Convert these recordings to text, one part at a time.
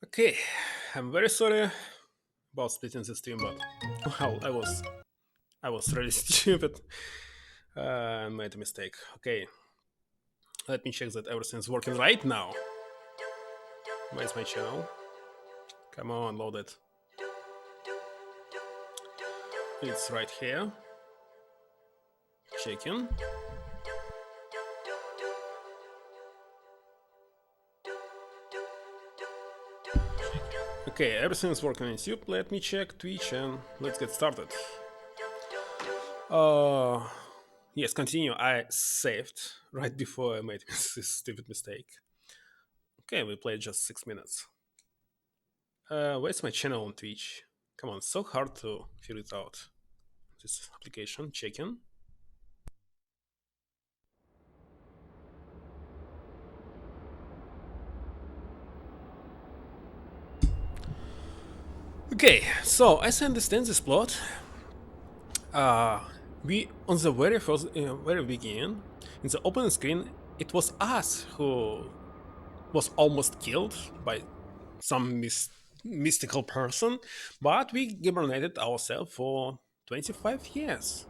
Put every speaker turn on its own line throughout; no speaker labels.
Okay, I'm very sorry about splitting the stream, but well, I was really stupid and made a mistake. Okay, let me check that everything's working right now. Where's my channel? Come on, load it. It's right here. Checking. Okay, everything's working on YouTube. Let me check Twitch and let's get started. Yes, continue. I saved right before I made this stupid mistake. Okay, we played just 6 minutes. Where's my channel on Twitch? Come on, so hard to figure it out. This application, checking. Okay, so as I understand this plot, we on the very beginning, in the opening screen, it was us who was almost killed by some mystical person, but we hibernated ourselves for 25 years.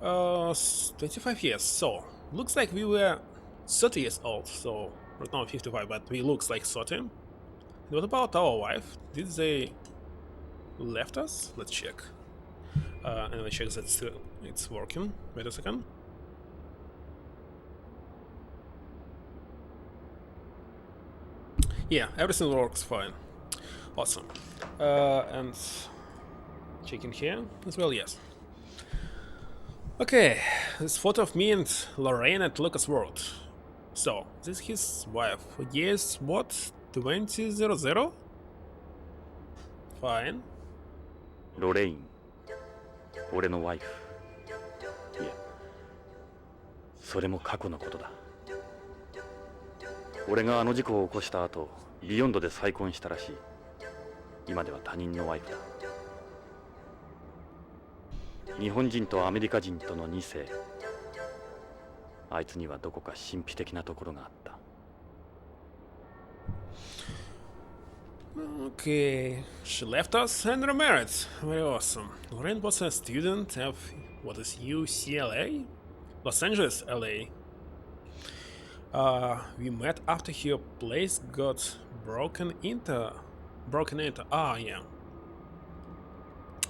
25 years. So looks like we were 30 years old. So right now 55, but we looks like 30. What about our wife? Did they left us? Let's check. And I check that it's working. Wait a second. Yeah, everything works fine. Awesome. And checking here as well, yes. Okay, this photo of me and Lorraine at Lucas World. So, this is his wife. Yes, what? 2000? Fine.
ロレイン、俺のワイフ。いや、それも過去のことだ。俺があの事故を起こした後、ビヨンドで再婚したらしい。今では他人のワイフだ。日本人とアメリカ人との2世。あいつにはどこか神秘的なところがあった。
Okay, she left us and remarried. Very awesome. Lorraine was a student of what is UCLA? Los Angeles, LA. We met after her place got broken into. Ah, yeah.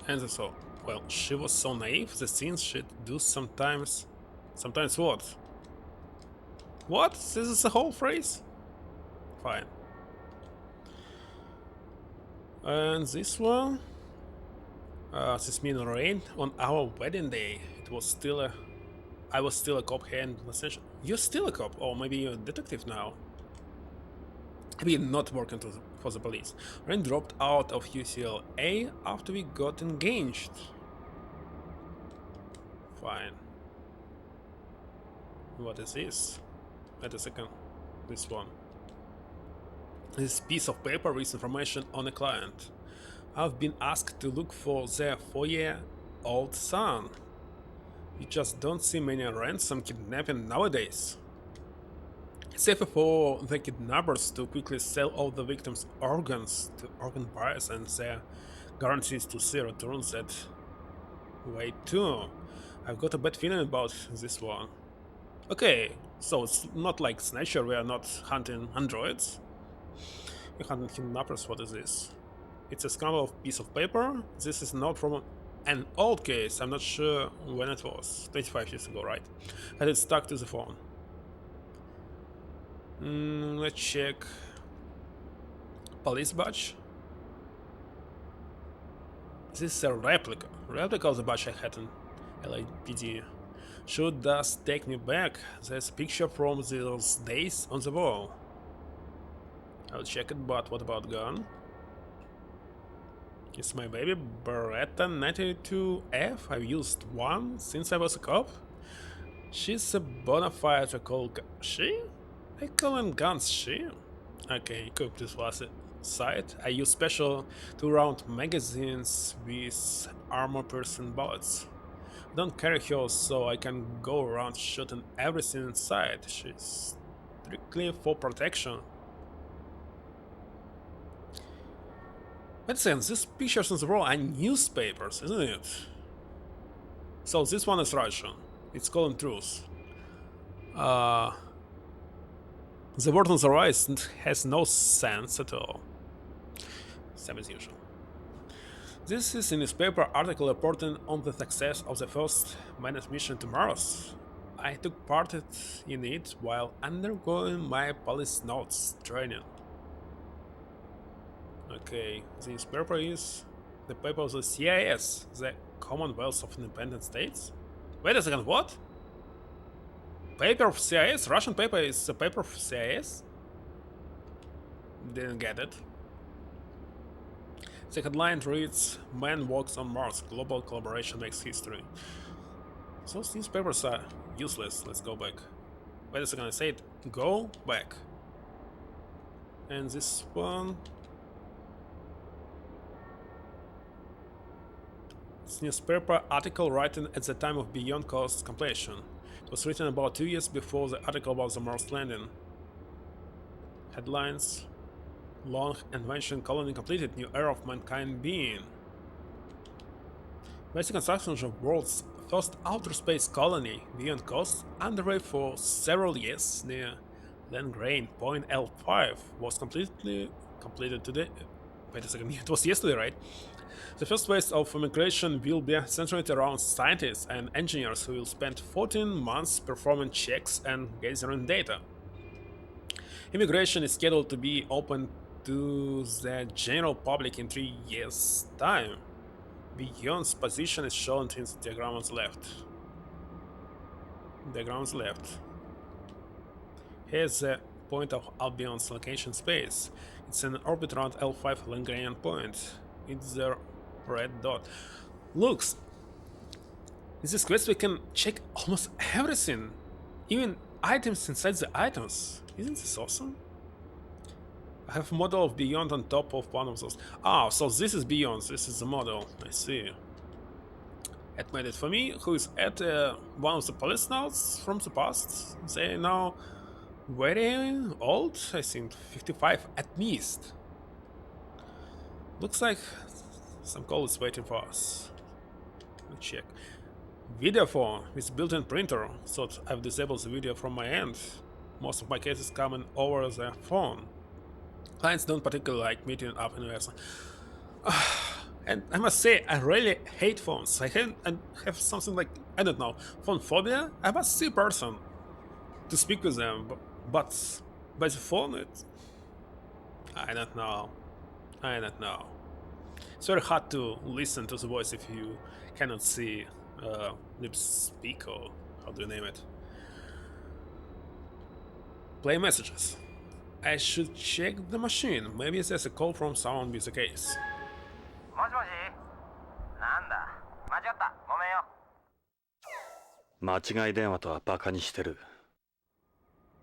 And so, well, she was so naive. The things she'd do sometimes. Sometimes what? What? This is the whole phrase? Fine. And this one, this is me and Lorraine on our wedding day. It was still a, I was still a cop here in Los Angeles. You're still a cop, or maybe you're a detective now. Maybe not working for the police. Lorraine dropped out of UCLA after we got engaged. Fine. What is this? Wait a second. This one. This piece of paper with information on a client. I've been asked to look for their 4-year-old son. You just don't see many ransom kidnapping nowadays. It's safer for the kidnappers to quickly sell all the victims' organs to organ buyers and their guarantees to see returns that way too. I've got a bad feeling about this one. Okay, so it's not like Snatcher, we are not hunting androids. We're hunting kidnappers. What is this? It's a scrambled piece of paper. This is not from an old case. I'm not sure when it was. 25 years ago, right? Had it stuck to the phone. Let's check. Police badge. This is a replica. Replica of the badge I had in LAPD. Sure does take me back. There's a picture from those days on the wall. I'll check it, but what about gun? It's my baby Beretta 92F. I've used one since I was a cop. She's a bona fide recall. She? I call them guns, she? Okay, equip this last sight. I use special 2-round magazines with armor-piercing bullets. I don't carry hers, so I can go around shooting everything inside. She's strictly for protection. Wait a second, these pictures on the wall are newspapers, isn't it? So this one is Russian. It's calling truth. The word on the right has no sense at all. Same as usual. This is a newspaper article reporting on the success of the first manned mission to Mars. I took part in it while undergoing my Policenauts training. Okay, the newspaper is the paper of the CIS, the Commonwealth of Independent States. Wait a second, what? Paper of CIS? Russian paper is a paper of CIS? Didn't get it. The headline reads, "Man walks on Mars, global collaboration makes history." Those newspapers are useless. Let's go back. Wait a second, I said go back. And this one... It's newspaper article written at the time of Beyond Coast completion. It was written about 2 years before the article about the Mars landing. Headlines: Long invention colony completed, new era of mankind being. Basic construction of world's first outer space colony, Beyond Coast, underway for several years near Langrain Point L5, was completed today. Wait a second, it was yesterday, right? The first phase of immigration will be centered around scientists and engineers who will spend 14 months performing checks and gathering data. Immigration is scheduled to be open to the general public in 3 years' time. Beyond's position is shown in the diagram on the left. Here's the point of Albion's location space. It's an orbit around L5 Lagrangian point. It's the red dot. Looks, in this quest we can check almost everything, even items inside the items. Isn't this awesome? I have a model of Beyond on top of one of those. Ah, so this is Beyond, this is the model, I see. It made it for me, who is at one of the Policenauts from the past. They are now very old, I think 55 at least. Looks like some call is waiting for us. Let's check. Video phone with built-in printer. Thought I've disabled the video from my end. Most of my cases coming over the phone. Clients don't particularly like meeting up in person. And I must say, I really hate phones. I have something like, I don't know, phone phobia. I must see a person to speak with them, but by the phone, I don't know. It's very hard to listen to the voice if you cannot see lip speak, or how do you name it? Play messages. I should check the machine. Maybe there's a call from someone with a case.
もしもしなんだ間違ったごめんよ
間違い電話とはバカにしてる。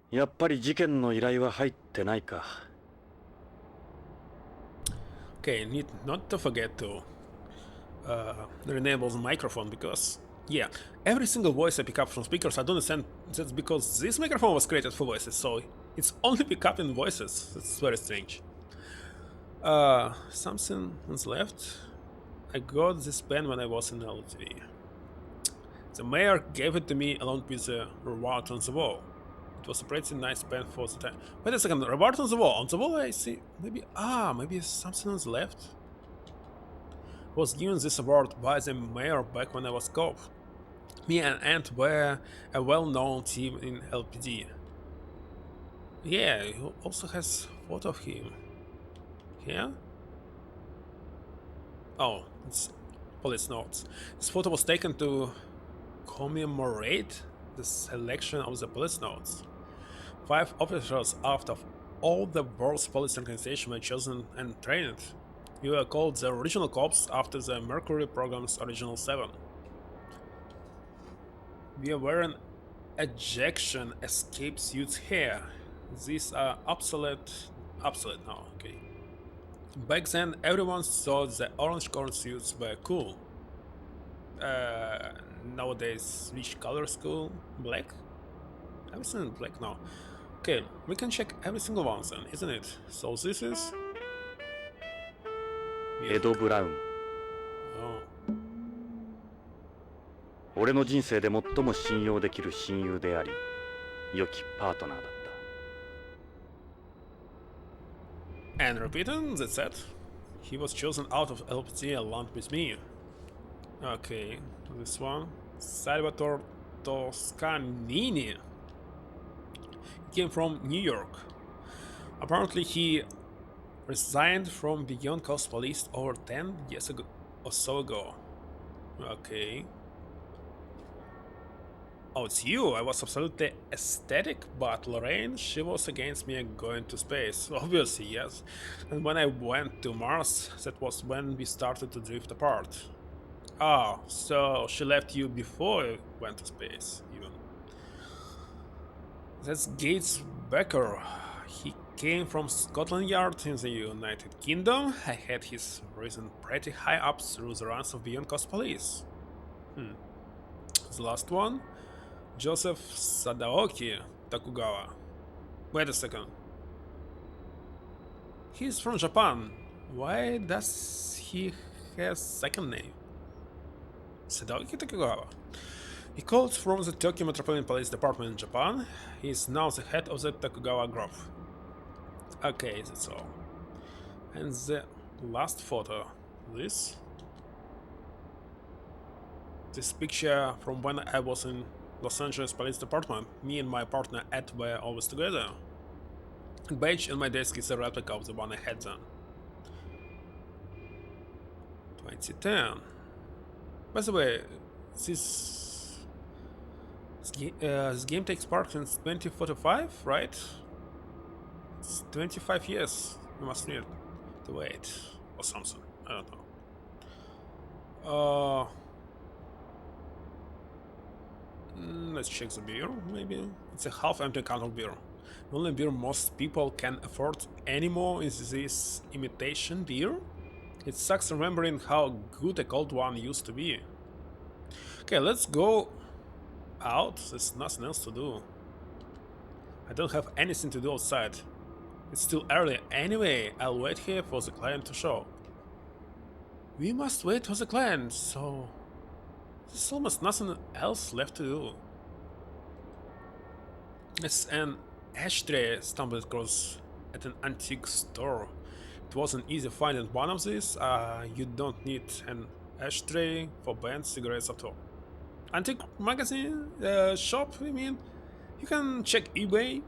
やっぱり事件の依頼は入ってないか。
Okay, need not to forget to enable the microphone, because yeah, every single voice I pick up from speakers, I don't understand. That's because this microphone was created for voices, so it's only pick up in voices. It's very strange. Something on the left. I got this pen when I was in LTV. The mayor gave it to me along with the reward on the wall. It was a pretty nice pen for the time. Wait a second, reward on the wall. On the wall I see maybe something on the left. I was given this award by the mayor back when I was cop. Me and Ant were a well-known team in LPD. Yeah, he also has a photo of him. Here? Oh, it's Policenauts. This photo was taken to commemorate the selection of the Policenauts. 5 officers out of all the world's police organizations were chosen and trained. You were called the original corps after the Mercury program's original 7. We are wearing ejection escape suits here. These are obsolete now, okay. Back then, everyone thought the orange corn suits were cool. Nowadays, which color is cool? Black? Everything black now. Okay, we can check every single one then, isn't it? So this is...
エド・ブラウン。
Oh.
俺の人生で最も信用できる親友であり、良きパートナーだった。
And repeating, that's it. He was chosen out of LPT along with me. Okay, this one. Salvatore Toscanini. He came from New York. Apparently he resigned from Beyond Coast Police over 10 years ago or so ago. Okay. Oh, it's you! I was absolutely ecstatic, but Lorraine, she was against me going to space. Obviously, yes. And when I went to Mars, that was when we started to drift apart. Oh, so she left you before you went to space, even. That's Gates Becker. He came from Scotland Yard in the United Kingdom. I had his risen pretty high up through the ranks of Beyond Coast Police. The last one? Joseph Sadaoki Takugawa. Wait a second. He's from Japan. Why does he have second name? Sadaoki Takugawa. He called from the Tokyo Metropolitan Police Department in Japan. He is now the head of the Takugawa Group. Okay, that's all. And the last photo. This picture from when I was in Los Angeles Police Department. Me and my partner Ed were always together. Badge on my desk is a replica of the one I had then. 2010. By the way, this game takes part in 2045, right? It's 25 years. You must need to wait or something. I don't know. Let's check the beer, maybe. It's a half-empty can of beer. The only beer most people can afford anymore is this imitation beer. It sucks remembering how good a cold one used to be. Okay, let's go out. There's nothing else to do. I don't have anything to do outside. It's still early. Anyway, I'll wait here for the client to show. We must wait for the client, so there's almost nothing else left to do. It's an ashtray I stumbled across at an antique store. It wasn't easy finding one of these. You don't need an ashtray for banned cigarettes at all. Antique magazine shop, I mean? You can check eBay.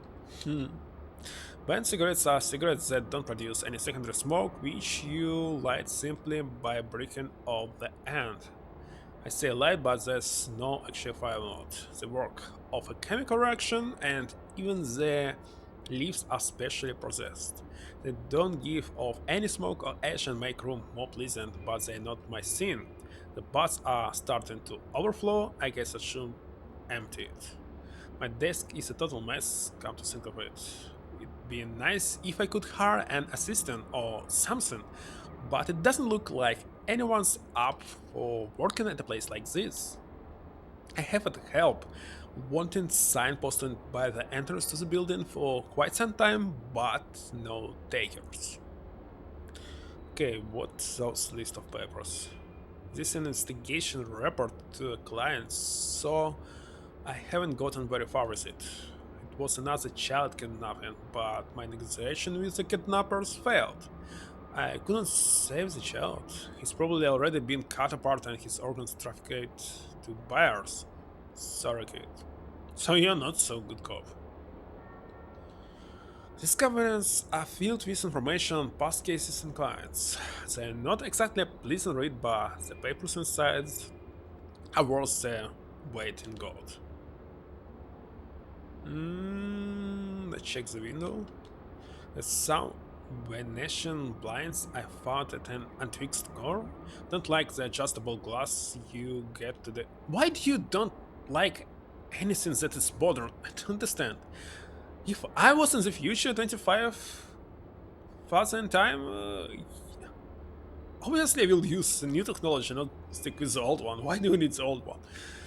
Banned cigarettes are cigarettes that don't produce any secondary smoke, which you light simply by breaking off the end. I say light, but there's no actual fire mode. They work off a chemical reaction, and even the leaves are specially processed. They don't give off any smoke or ash and make room more pleasant, but they're not my scene. The butts are starting to overflow. I guess I should empty it. My desk is a total mess, come to think of it. It'd be nice if I could hire an assistant or something, but it doesn't look like anyone's up for working at a place like this. I haven't help wanting sign posted by the entrance to the building for quite some time, but no takers. Okay, what's those list of papers? This is an investigation report to a client, so I haven't gotten very far with it. It was another child kidnapping, but my negotiation with the kidnappers failed. I couldn't save the child. He's probably already been cut apart and his organs trafficked to buyers. Sorry, kid. So you're not so good cop. These cabinets are filled with information on past cases and clients. They're not exactly a pleasant read, but the papers inside are worth their weight in gold. Let's check the window. There's some Venetian blinds I found at an antique store. Don't like the adjustable glass you get to the... Why do you don't like anything that is modern? I don't understand. If I was in the future, 25,000 time, obviously I will use the new technology, not stick with the old one. Why do you need the old one?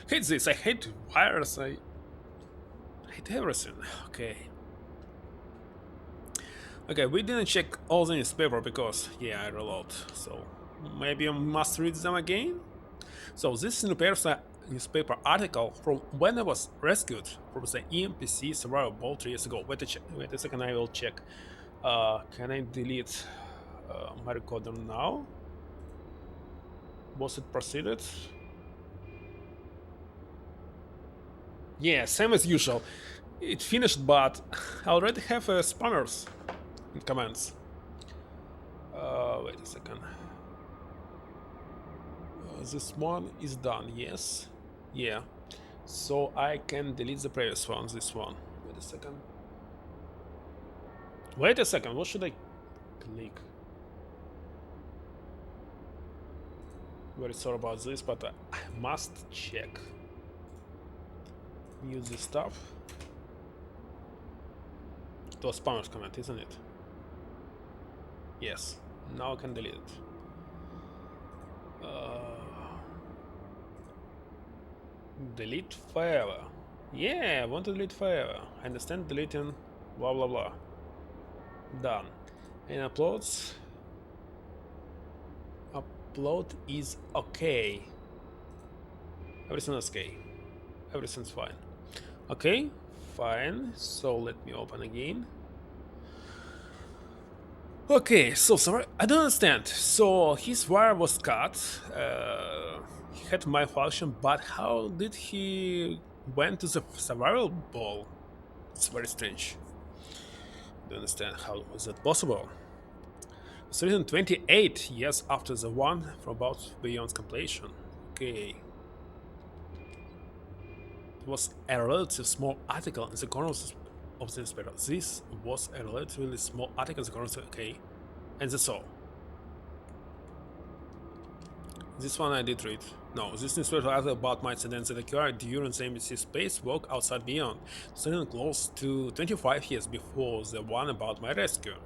I hate this, I hate wires, I hate everything. Okay. Okay, we didn't check all the newspaper because, yeah, I reload, so maybe I must read them again? So this newspaper article from when I was rescued from the EMPC survival boat 3 years ago. Wait a second, I will check. Can I delete my recorder now? Was it proceeded? Yeah, same as usual. It finished, but I already have spammers in comments. Wait a second. This one is done, yes. Yeah. So I can delete the previous one, this one. Wait a second. Wait a second, what should I click? Very sorry about this, but I must check. Mute this stuff. It was spammers comment, isn't it? Yes. Now I can delete it. Delete forever. Yeah, I want to delete forever. I understand deleting blah blah blah. Done. And uploads. Upload is okay. Everything is okay. Everything's fine. Okay, fine. So let me open again. Okay, so sorry, I don't understand. So his wire was cut. He had malfunction, but how did he went to the survival ball? It's very strange. I don't understand how was that possible. It's written 28 years after the one from About Beyond's completion. Okay. It was a relatively small article in the corners of the newspaper. This was a relatively small article in the corners. Okay. And that's all. This one I did read. No, this newspaper article about my incidents that occurred during the embassy space walk outside Beyond, standing close to 25 years before the one about my rescue.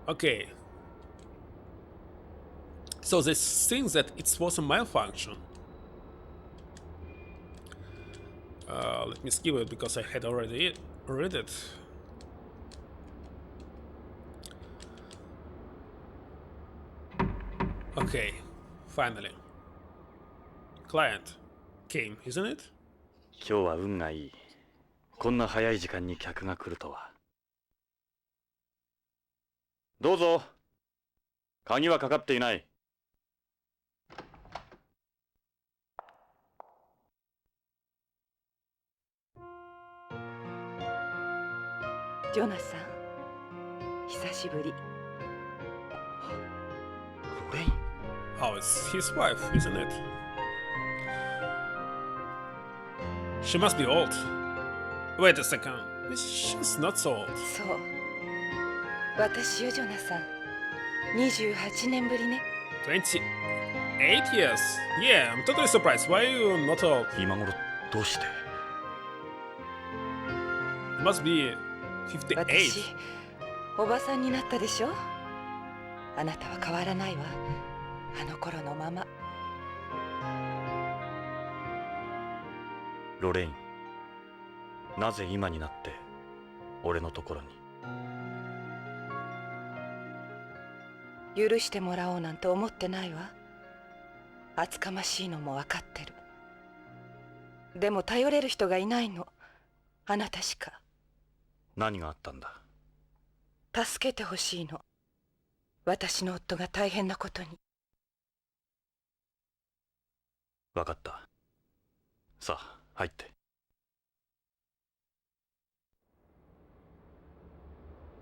Okay. So they think that it was a malfunction. Let me skip it because I had already read it. Okay, finally. Client came, isn't it?
今日は運がいい。こんな早い時間に客が来るとは。どうぞ。鍵はかかっていない。
ジョナサン、久しぶり。
ロレイン。
Oh, it's his wife, isn't it? She must be old. Wait a second. She's not so old.
そう。私よ、ジョナサン。28年ぶりね。
28 years? Yeah, I'm totally surprised. Why are you not old?
今頃どうして
You must be 58.
私、おばさんになったでしょ。あなたは変わらないわ。あの頃のまま。
ロレイン、なぜ今になって俺のところに。
許してもらおうなんて思ってないわ。厚かましいのも分かってる。でも頼れる人がいないの。あなたしか。
何があったんだ。
助けてほしいの。私の夫が大変なことに。
分かった。さあ入って。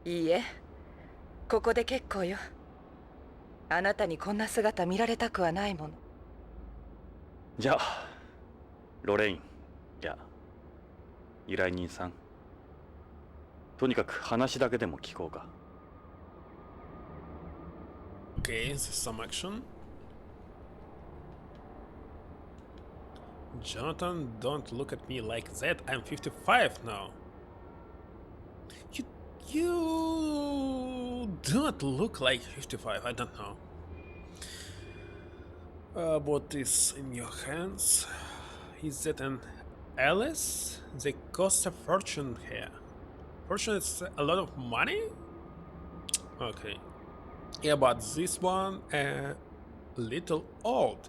いいえ、ここで結構よ。あなたにこんな姿見られたくはないもの。
じゃあロレイン、いや依頼人さん、とにかく話だけでも聞こうか。
Okay, this is some action. Jonathan, don't look at me like that. I'm 55 now. You do not look like 55. I don't know. What is in your hands? Is that an Alice? They cost a fortune here. Fortune is a lot of money? Okay. Yeah, but this one a little old.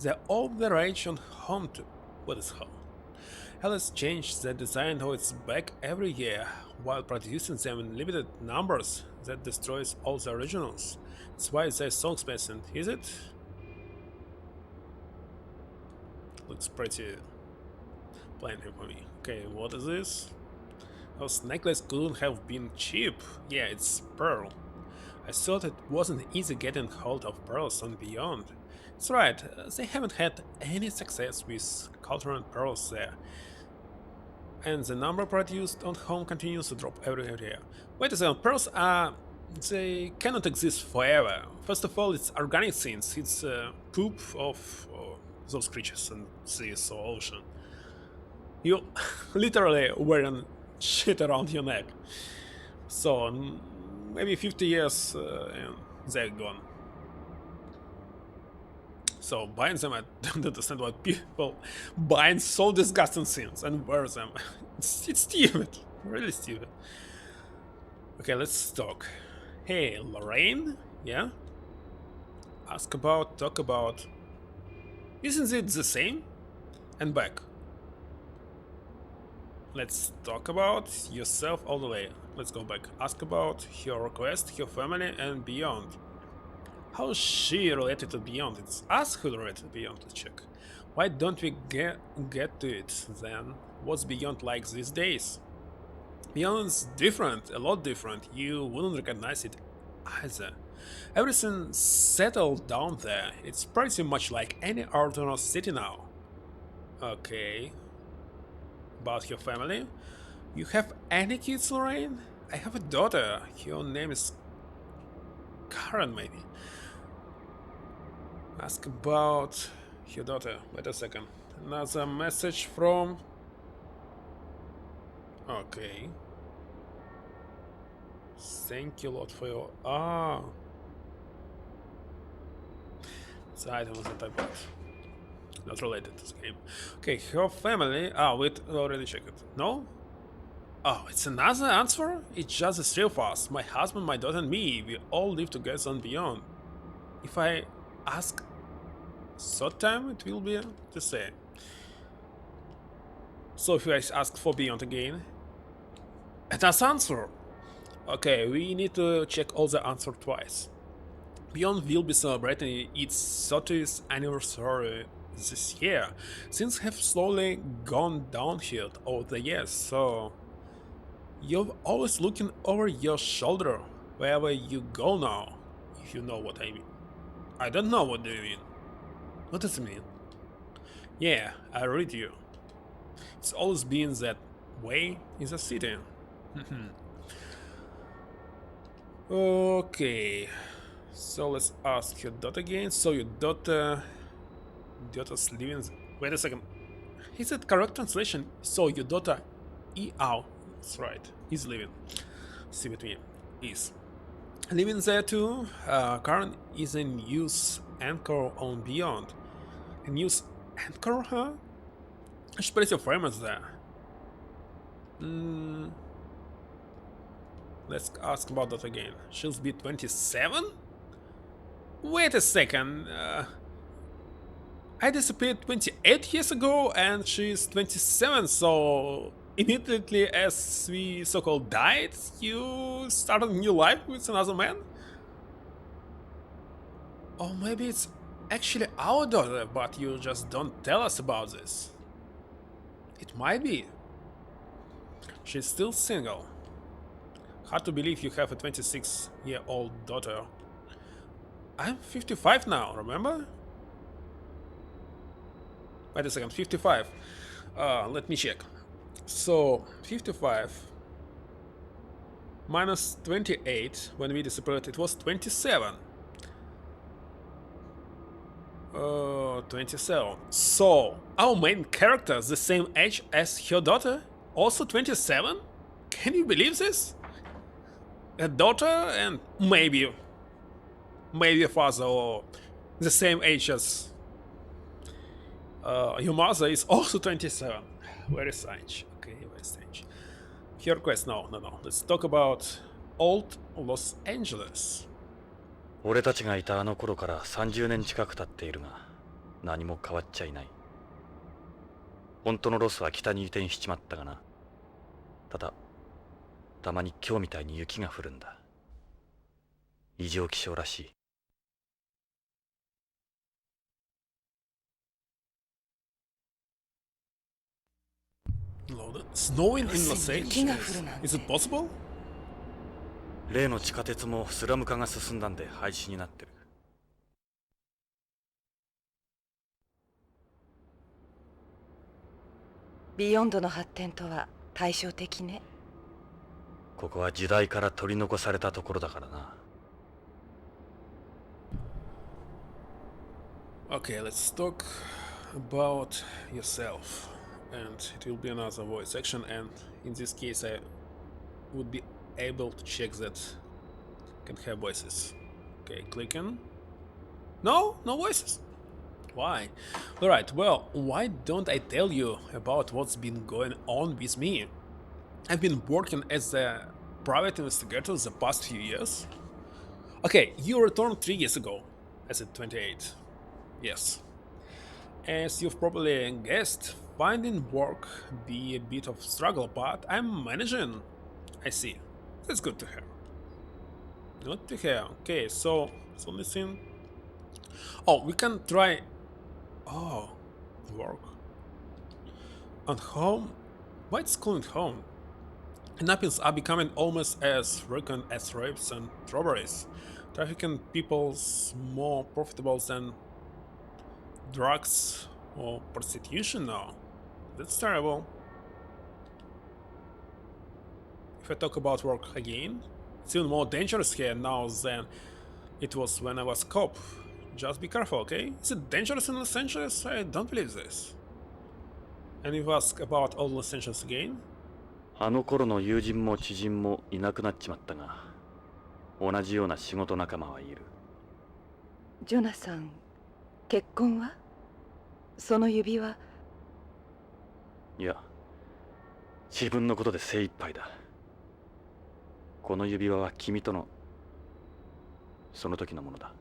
The older age on home to what is home? Hell has changed the design how it's back every year while producing them in limited numbers that destroys all the originals. That's why they're so expensive, is it? Looks pretty plain for me. Okay, what is this? Those necklace couldn't have been cheap. Yeah, it's pearl. I thought it wasn't easy getting hold of pearls and beyond. That's right, they haven't had any success with cultural pearls there. And the number produced on home continues to drop every year. Wait a second, pearls are... they cannot exist forever. First of all, it's organic things. It's poop of those creatures and seas or ocean. You literally wearing shit around your neck. So maybe 50 years and they're gone. So buying them, I don't understand why people buying so disgusting things and wear them. It's stupid, really stupid. Okay, let's talk. Hey, Lorraine, yeah? Ask about, talk about. Isn't it the same? And back. Let's talk about yourself all the way. Let's go back. Ask about your request, your family, and beyond. How is she related to Beyond? It's us who related to Beyond. Let's check. Why don't we get to it then? What's Beyond like these days? Beyond's different, a lot different. You wouldn't recognize it either. Everything settled down there. It's pretty much like any ordinary city now. Okay. About your family? You have any kids, Lorraine? I have a daughter. Her name is Karen, maybe. Ask about your daughter. Wait a second. Another message from... Okay. Thank you a lot for your... Ah. It's the item that I bought. Not related to the game. Okay, her family... Ah, wait, already checked it. No? Oh, it's another answer? It's just the three of us. My husband, my daughter and me. We all live together and beyond. If I ask third time, it will be the same. So if I ask for beyond again... That's answer! Okay, we need to check all the answer twice. Beyond will be celebrating its 30th anniversary this year. Things have slowly gone downhill over the years, so... You're always looking over your shoulder wherever you go now, if you know what I mean. I don't know what do you mean. What does it mean? Yeah, I read you. It's always been that way in the city. Okay, so let's ask your daughter again. So your daughter's living... Wait a second. Is it correct translation? So your daughter E-Ow. That's right, is living. See with me. Is living there too. Karen is a news anchor on Beyond. A news anchor, huh? She's pretty famous there. Let's ask about that again. She'll be 27? Wait a second. I disappeared 28 years ago and she's 27, so... Immediately as we so-called died, you started a new life with another man? Or maybe it's actually our daughter, but you just don't tell us about this. It might be. She's still single. Hard to believe you have a 26-year-old daughter. I'm 55 now, remember? Wait a second, 55. Let me check. So, 55 minus 28, when we disappeared, it was 27. 27. So, our main character is the same age as her daughter? Also 27? Can you believe this? A daughter and maybe a father or the same age as your mother is also 27. Very strange. Okay, very strange. Her request, no. Let's talk about old Los Angeles.
俺たちがいたあの頃から30年近く経っているが、何も変わっちゃいない。本当のロスは北に移転しちまったがな。ただ、たまに今日みたいに雪が降るんだ。異常気象らしい。
Snowing in Los Angeles? Is it possible?
例の地下鉄もスラム化が進んだんで廃止になってる。
ビヨンドの発展とは対照的ね。
ここは時代から取り残されたところだからな。
Okay, let's talk about yourself. And it will be another voice action, and in this case I would be able to check that can have voices. Okay, clicking. No voices. Why? Alright, well, why don't I tell you about what's been going on with me? I've been working as a private investigator the past few years. Okay, you returned 3 years ago, as at 28. Yes. As you've probably guessed, finding work be a bit of struggle, but I'm managing. I see. That's good to hear. Good to hear. Okay, so listen. Oh, we can try. Oh, work. And home? Why it's calling home? Kidnappings are becoming almost as frequent as rapes and robberies. Trafficking people's more profitable than drugs or prostitution now. That's terrible. If I talk about work again, it's even more dangerous here now than it was when I was cop. Just be careful, okay? Is it dangerous in Los Angeles? I don't believe this. And if you ask about old Los Angeles again?
あの頃の友人も知人もいなくなっちまったが、同じような仕事仲間はいる。
ジョナサン、結婚は？その指輪。
いや、自分のことで精一杯だ。この指輪は君とのその時のものだ。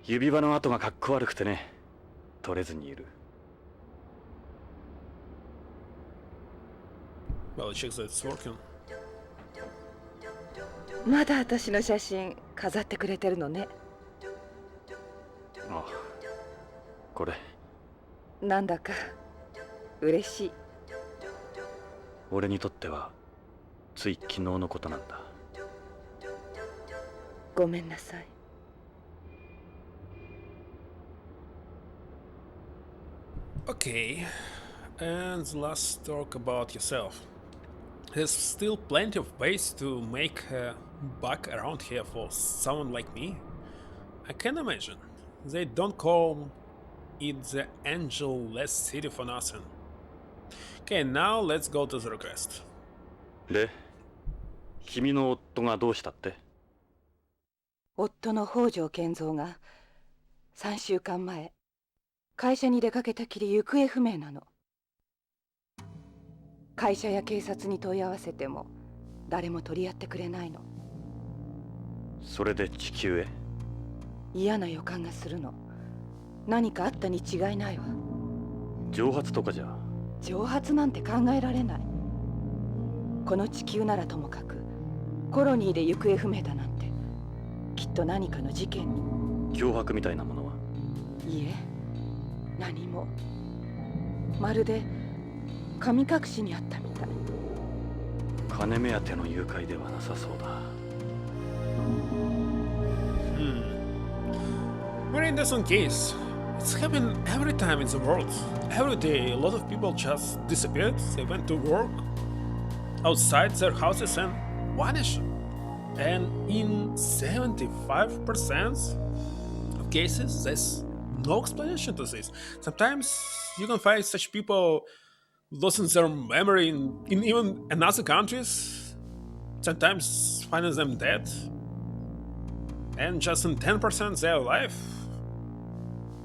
指輪の跡がかっこ悪くてね、取れずにいる。
Well, it checks that it's working.
まだ私の写真飾ってくれてるのね。
ああ、これ。
なんだか嬉しい。
俺にとってはつい昨日のことなんだ。
ごめんなさい。
Okay, and let's talk about yourself. There's still plenty of ways to make a buck around here for someone like me. I can imagine. They don't call it the Angel-less city for nothing. Okay, now let's go to the request.
で、君の夫がどうしたって？
夫の北条健三が3週間前、会社に出かけたきり行方不明なの。会社や警察に問い合わせても誰も取り合ってくれないの。
それで地球へ？
嫌な予感がするの。何かあったに違いないわ。
蒸発とかじゃ？
蒸発なんて考えられない。この地球ならともかくコロニーで行方不明だなんて、きっと何かの事件に。
脅迫みたいなものは？
いえ、何も。まるで神隠しにあったみたい。
金目当ての誘拐ではなさそうだ。
Very interesting case. It's happening every time in the world. Every day, a lot of people just disappeared. They went to work outside their houses and vanished. And in 75% of cases, there's no explanation to this. Sometimes you can find such people losing their memory in even another countries. Sometimes finding them dead. And just in 10% they're alive.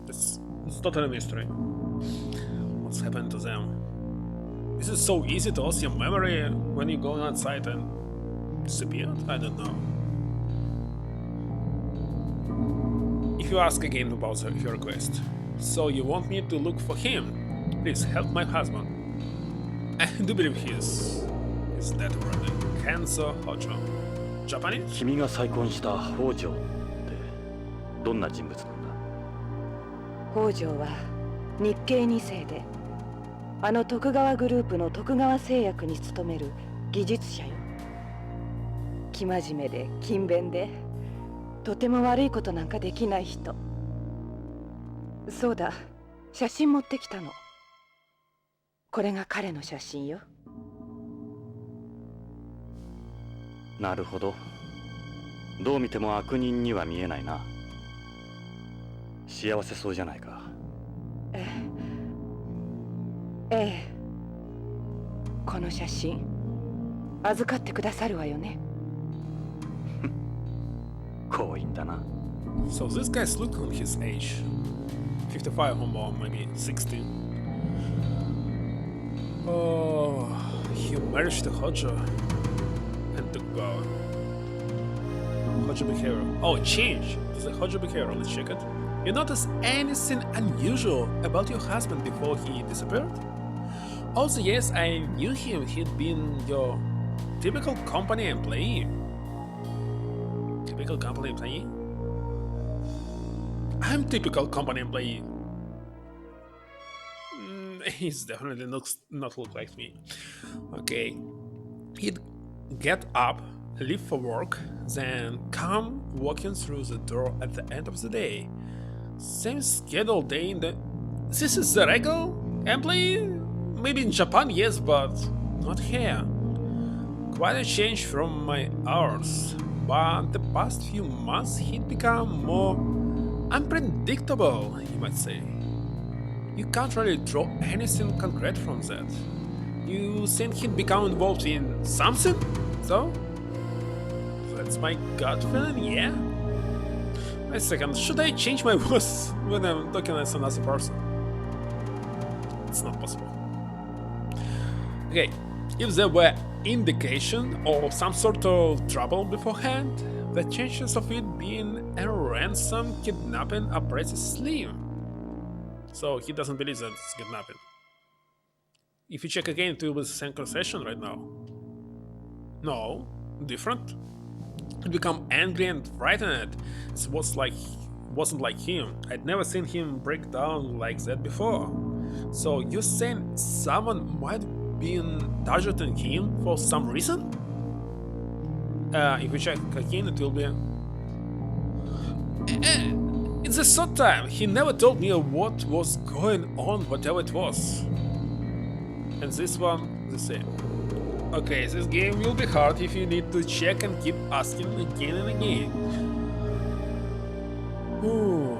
It's totally a mystery. What's happened to them? Is it so easy to lose your memory when you're going outside and disappeared? I don't know. If you ask again about your request. So you want me to look for him? Please help my husband. I do believe he's dead already. Kenzo Hojo. Japanese?
君が再婚した北条ってどんな人物なんだ？
北条は日系2世で、あの徳川グループの徳川製薬に勤める技術者よ。生真面目で勤勉で、とても悪いことなんかできない人。そうだ、写真持ってきたの。これが彼の写真よ。
なるほど。どう見ても悪人には見えないな。幸せそうじゃないか。
ええ。この写真預かってくださるわよね。
強引だな。
So this guy's look on his age. 55 or more, maybe 60. Oh, he married to Hojo and Tokugawa. Hojo behavior. Oh, change. The Hojo behavior. Let's check it. You notice anything unusual about your husband before he disappeared? Also, yes, I knew him. He'd been your typical company employee. Typical company employee? I'm typical company employee. He's definitely not look like me. Okay. He'd get up, leave for work, then come walking through the door at the end of the day. Same scheduled day in the... This is the regular employee? Maybe in Japan, yes, but not here. Quite a change from my hours. But the past few months he'd become more unpredictable, you might say. You can't really draw anything concrete from that. You think he'd become involved in something? So? That's my gut feeling, yeah? Wait a second, should I change my voice when I'm talking as another person? It's not possible. Okay, if there were indication of some sort of trouble beforehand, the chances of it being a ransom kidnapping are pretty slim. So he doesn't believe that it's kidnapping. If you check again, it will be the same conversation right now. No, different. He'd become angry and frightened. It wasn't like him. I'd never seen him break down like that before. So you're saying someone might have been targeting him for some reason? If we check again, it will be... It's the third time. He never told me what was going on, whatever it was. And this one, the same. Okay, this game will be hard if you need to check and keep asking again and again. Ooh.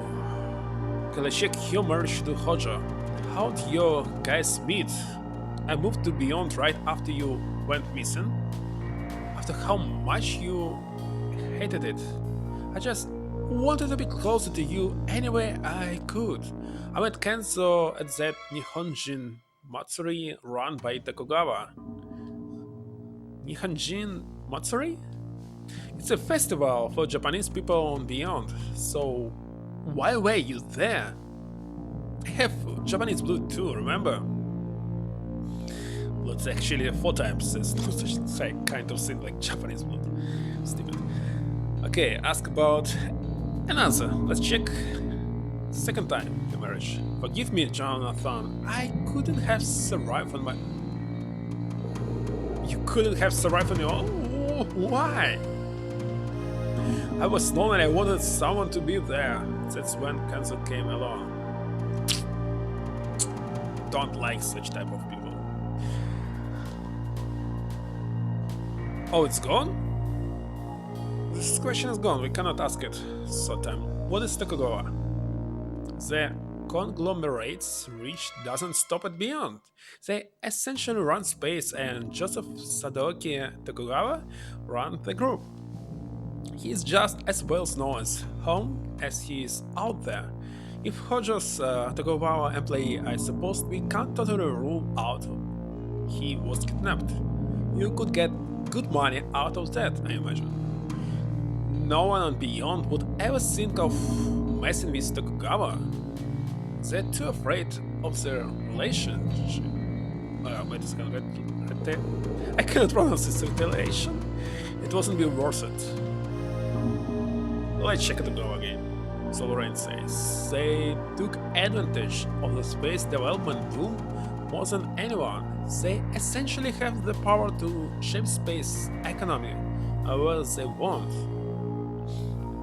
Okay, let's check your marriage to Hojo. How'd your guys meet? I moved to Beyond right after you went missing. After how much you hated it. I just wanted to be closer to you any way I could. I met Kenzo at that Nihonjin Matsuri run by Tokugawa. Nihonjin Matsuri? It's a festival for Japanese people and beyond, so why were you there? I have Japanese blood too, remember? Blood's actually 4 times, there's no such kind of thing like Japanese blood. Stupid. Okay, ask about an answer. Let's check. Second time, your marriage. Forgive me, Jonathan. I couldn't have survived on my... You couldn't have survived on your own? Why? I was lonely and I wanted someone to be there. That's when Kenzo came along. Don't like such type of people. Oh, it's gone? This question is gone, we cannot ask it. So time. What is Tokugawa? The conglomerate's reach doesn't stop at Beyond. They essentially run space and Joseph Sadoki Tokugawa run the group. He is just as well known as home as he is out there. If Hojo's Tokugawa employee, I suppose we can't totally rule out he was kidnapped. You could get good money out of that, I imagine. No one on Beyond would ever think of messing with Tokugawa. They're too afraid of their relationship. Wait a second, I cannot pronounce this relation. It wasn't be worth it. Let's check it out again. So Lorraine says, they took advantage of the space development boom more than anyone. They essentially have the power to shape space economy however they want.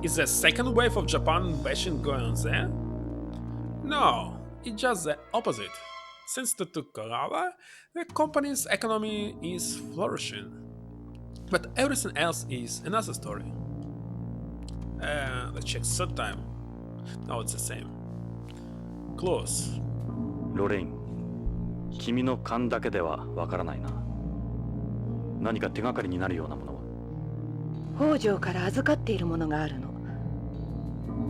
Is the second wave of Japan bashing going on there? No, it's just the opposite. Since the Tokugawa, the company's economy is flourishing. But everything else is another story. Let's check third time. No, it's the same. Close.
ロレイン、君の勘だけではわからないな。何か手がかりになるようなものは。
北条から預かっているものがあるの。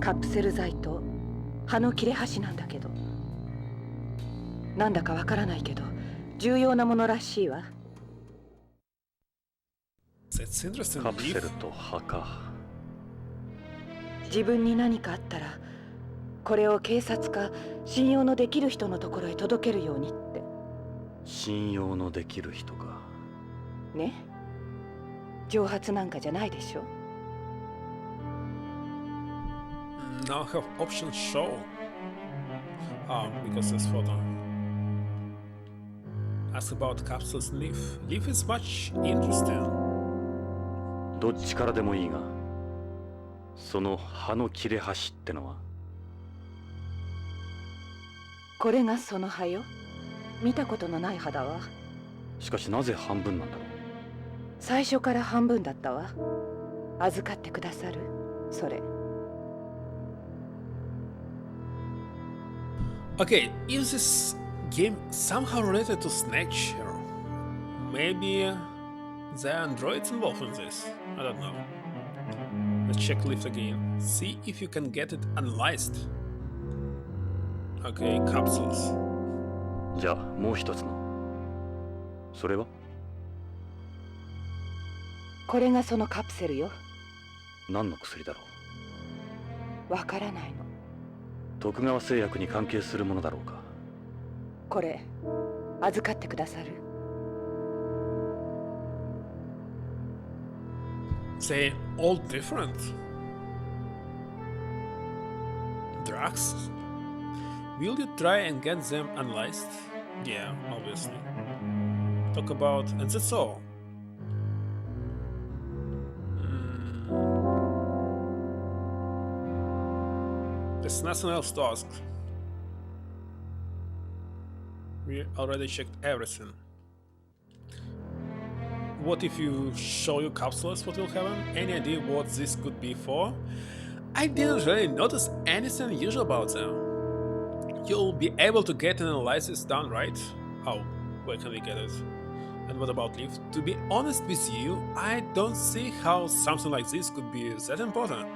カプセル剤と葉の切れ端なんだけど。なんだかわからないけど、重要なものらしいわ。
That's interesting.
カプセルと葉か。
自分に何かあったら、これを警察か信用のできる人のところへ届けるようにって。
信用のできる人か。
ね。蒸発なんかじゃないでしょ。
Now have options show. Because this photo. Ask about capsules leaf. Leaf is much interesting.
どっちからでもいいが、その葉の切れ端ってのは。
これがその葉よ。見たことのない葉だわ。
しかしなぜ半分なんだろう。
最初から半分だったわ。預かってくださる？それ。
Okay, is this game somehow related to Snatcher? Maybe the androids involved in this? I don't know. Let's check lift again. See if you can get it analyzed. Okay, capsules.
じゃあもう一つの。それは？
これがそのカプセルよ。
何の薬だろ
わからないの。
徳川製薬に関係するものだろうか。
これ預かってくださる
？They all different. Drugs? Will you try and get them analyzed? Yeah, obviously. Talk about, and that's all. There's nothing else to ask. We already checked everything. What if you show you capsules, what will happen? Any idea what this could be for? I didn't really notice anything unusual about them. You'll be able to get an analysis done, right? Oh, where can we get it? And what about Leaf? To be honest with you, I don't see how something like this could be that important.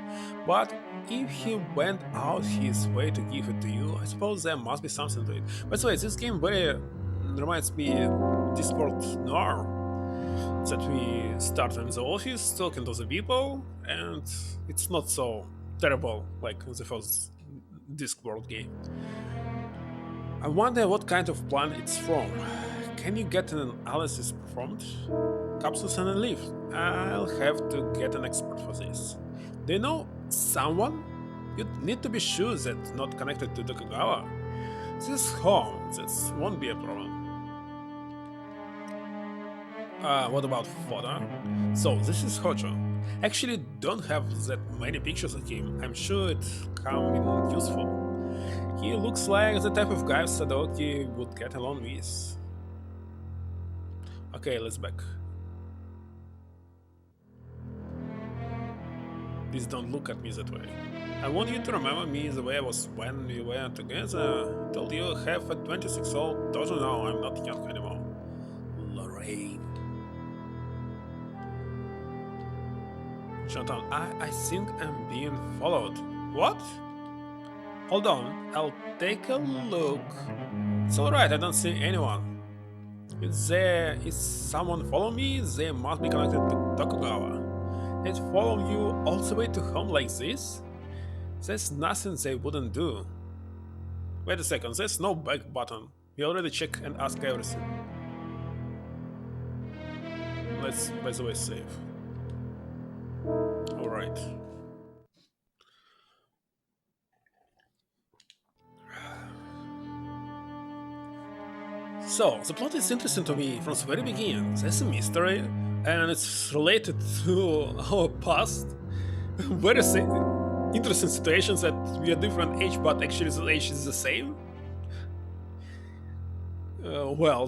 But if he went out his way to give it to you, I suppose there must be something to it. By the way, this game very reminds me Discord Noir. That we start in the office talking to the people, and it's not so terrible like the first Discworld game. I wonder what kind of plant it's from. Can you get an analysis performed? Capsules and a leaf. I'll have to get an expert for this. Do you know someone? You'd need to be sure that's not connected to Tokugawa. This is home, that won't be a problem. What about photo? So this is Hojo. Actually don't have that many pictures of him. I'm sure it come in useful. He looks like the type of guy Sadoki would get along with. Okay, let's back. Please don't look at me that way. I want you to remember me the way I was when we were together. Told you I have a 26-year-old daughter now, I'm not young anymore. Lorraine. Jonathan, I think I'm being followed. What? Hold on, I'll take a look. It's alright, I don't see anyone. If there is someone follow me, they must be connected to Tokugawa. They'd follow you all the way to home like this? There's nothing they wouldn't do. Wait a second, there's no back button. We already check and ask everything. Let's, by the way, save. Alright. So, the plot is interesting to me from the very beginning. There's a mystery, and it's related to our past. Very interesting situations that we are different age, but actually the age is the same. Well,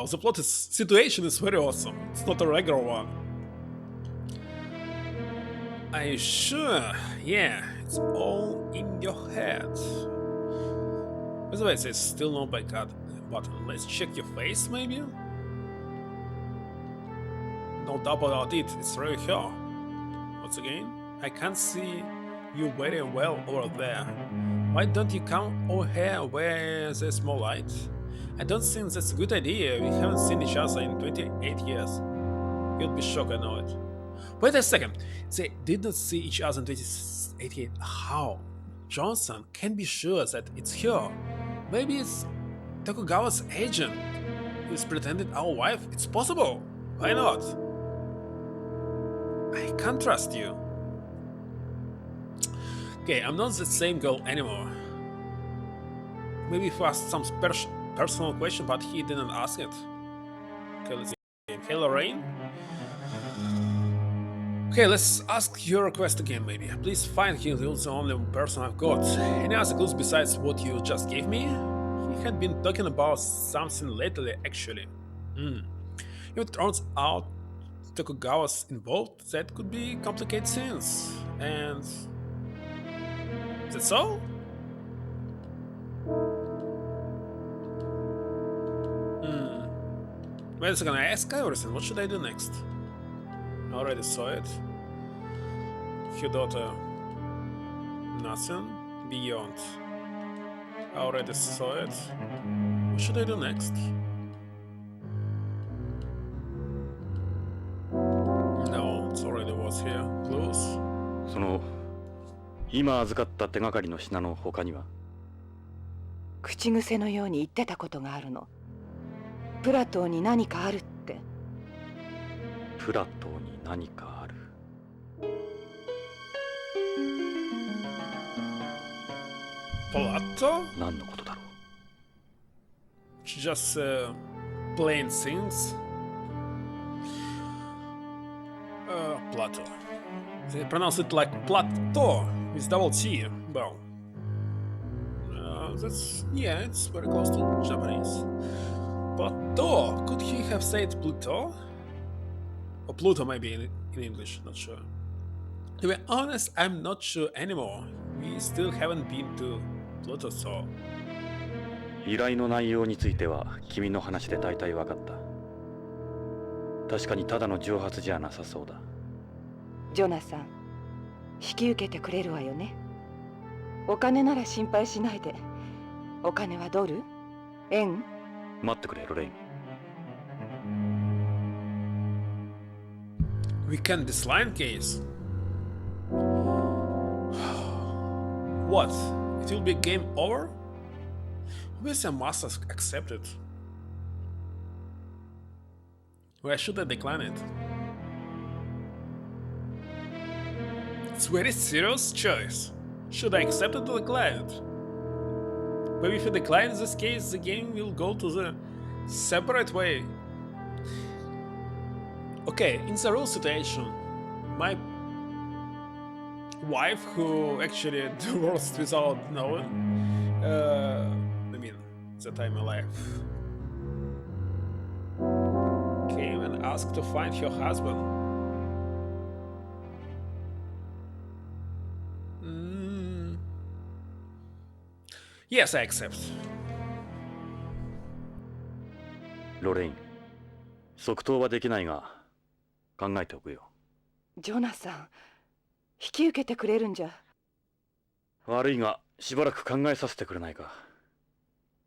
the plot situation is very awesome. It's not a regular one. Are you sure? Yeah, it's all in your head. By the way, there's still no back button. Let's check your face, maybe? No doubt about it, it's really her. Once again, I can't see you very well over there. Why don't you come over here where there's more light? I don't think that's a good idea. We haven't seen each other in 28 years. You'll be shocked, I know it. Wait a second. They did not see each other in 2088. How? Johnson can be sure that it's her. Maybe it's Tokugawa's agent who's pretended our wife. It's possible. Why not? I can't trust you. Okay, I'm not the same girl anymore. Maybe he asked some personal question, but he didn't ask it. Okay, let's see. Hey, Lorraine? Okay, let's ask your request again, maybe. Please find him, he's the only person I've got. Any other clues besides what you just gave me? He had been talking about something lately, actually. If it turns out Tokugawa's involved, that could be complicated things. And... that's all? Wait a second, I asked everything. What should I do next? I already saw it. Her daughter. Nothing. Beyond. I already saw it. What should I do next? No, it already was here. Close.
その今預かった手がかりの品の他には？
口癖のように言ってたことがあるの。プラトーに何かあるって。
プラトーに何かある。
Plato?
何のことだろう。
Just plain things. Plato. They pronounce it like plateau with double T. Well, that's yeah, it's very close to Japanese. Plateau. Could he have said Pluto? Or Pluto maybe in English. Not sure. To be honest, I'm not sure anymore. We still haven't been to Pluto, so.
依頼の内容については君の話で大体分かった。確かにただの蒸発じゃなさそうだ。
ジョナサン、引き受けてくれるわよね。お金なら心配しないで。お金はドル？円？
待ってくれ、ロレイン。
We can disline case. What? It will be game over? Obviously I must accept it. Why should I decline it? It's a very serious choice. Should I accept it or decline it? Maybe if I decline in this case, the game will go to the separate way. Okay, in the real situation, my wife, who actually divorced without knowing, I mean, the time alive, came and asked to find her husband. Yes, I accept.
ロレイン、即答はできないが考えておくよ。
ジョナサン、引き受けてくれるんじゃ。
悪いがしばらく考えさせてくれないか。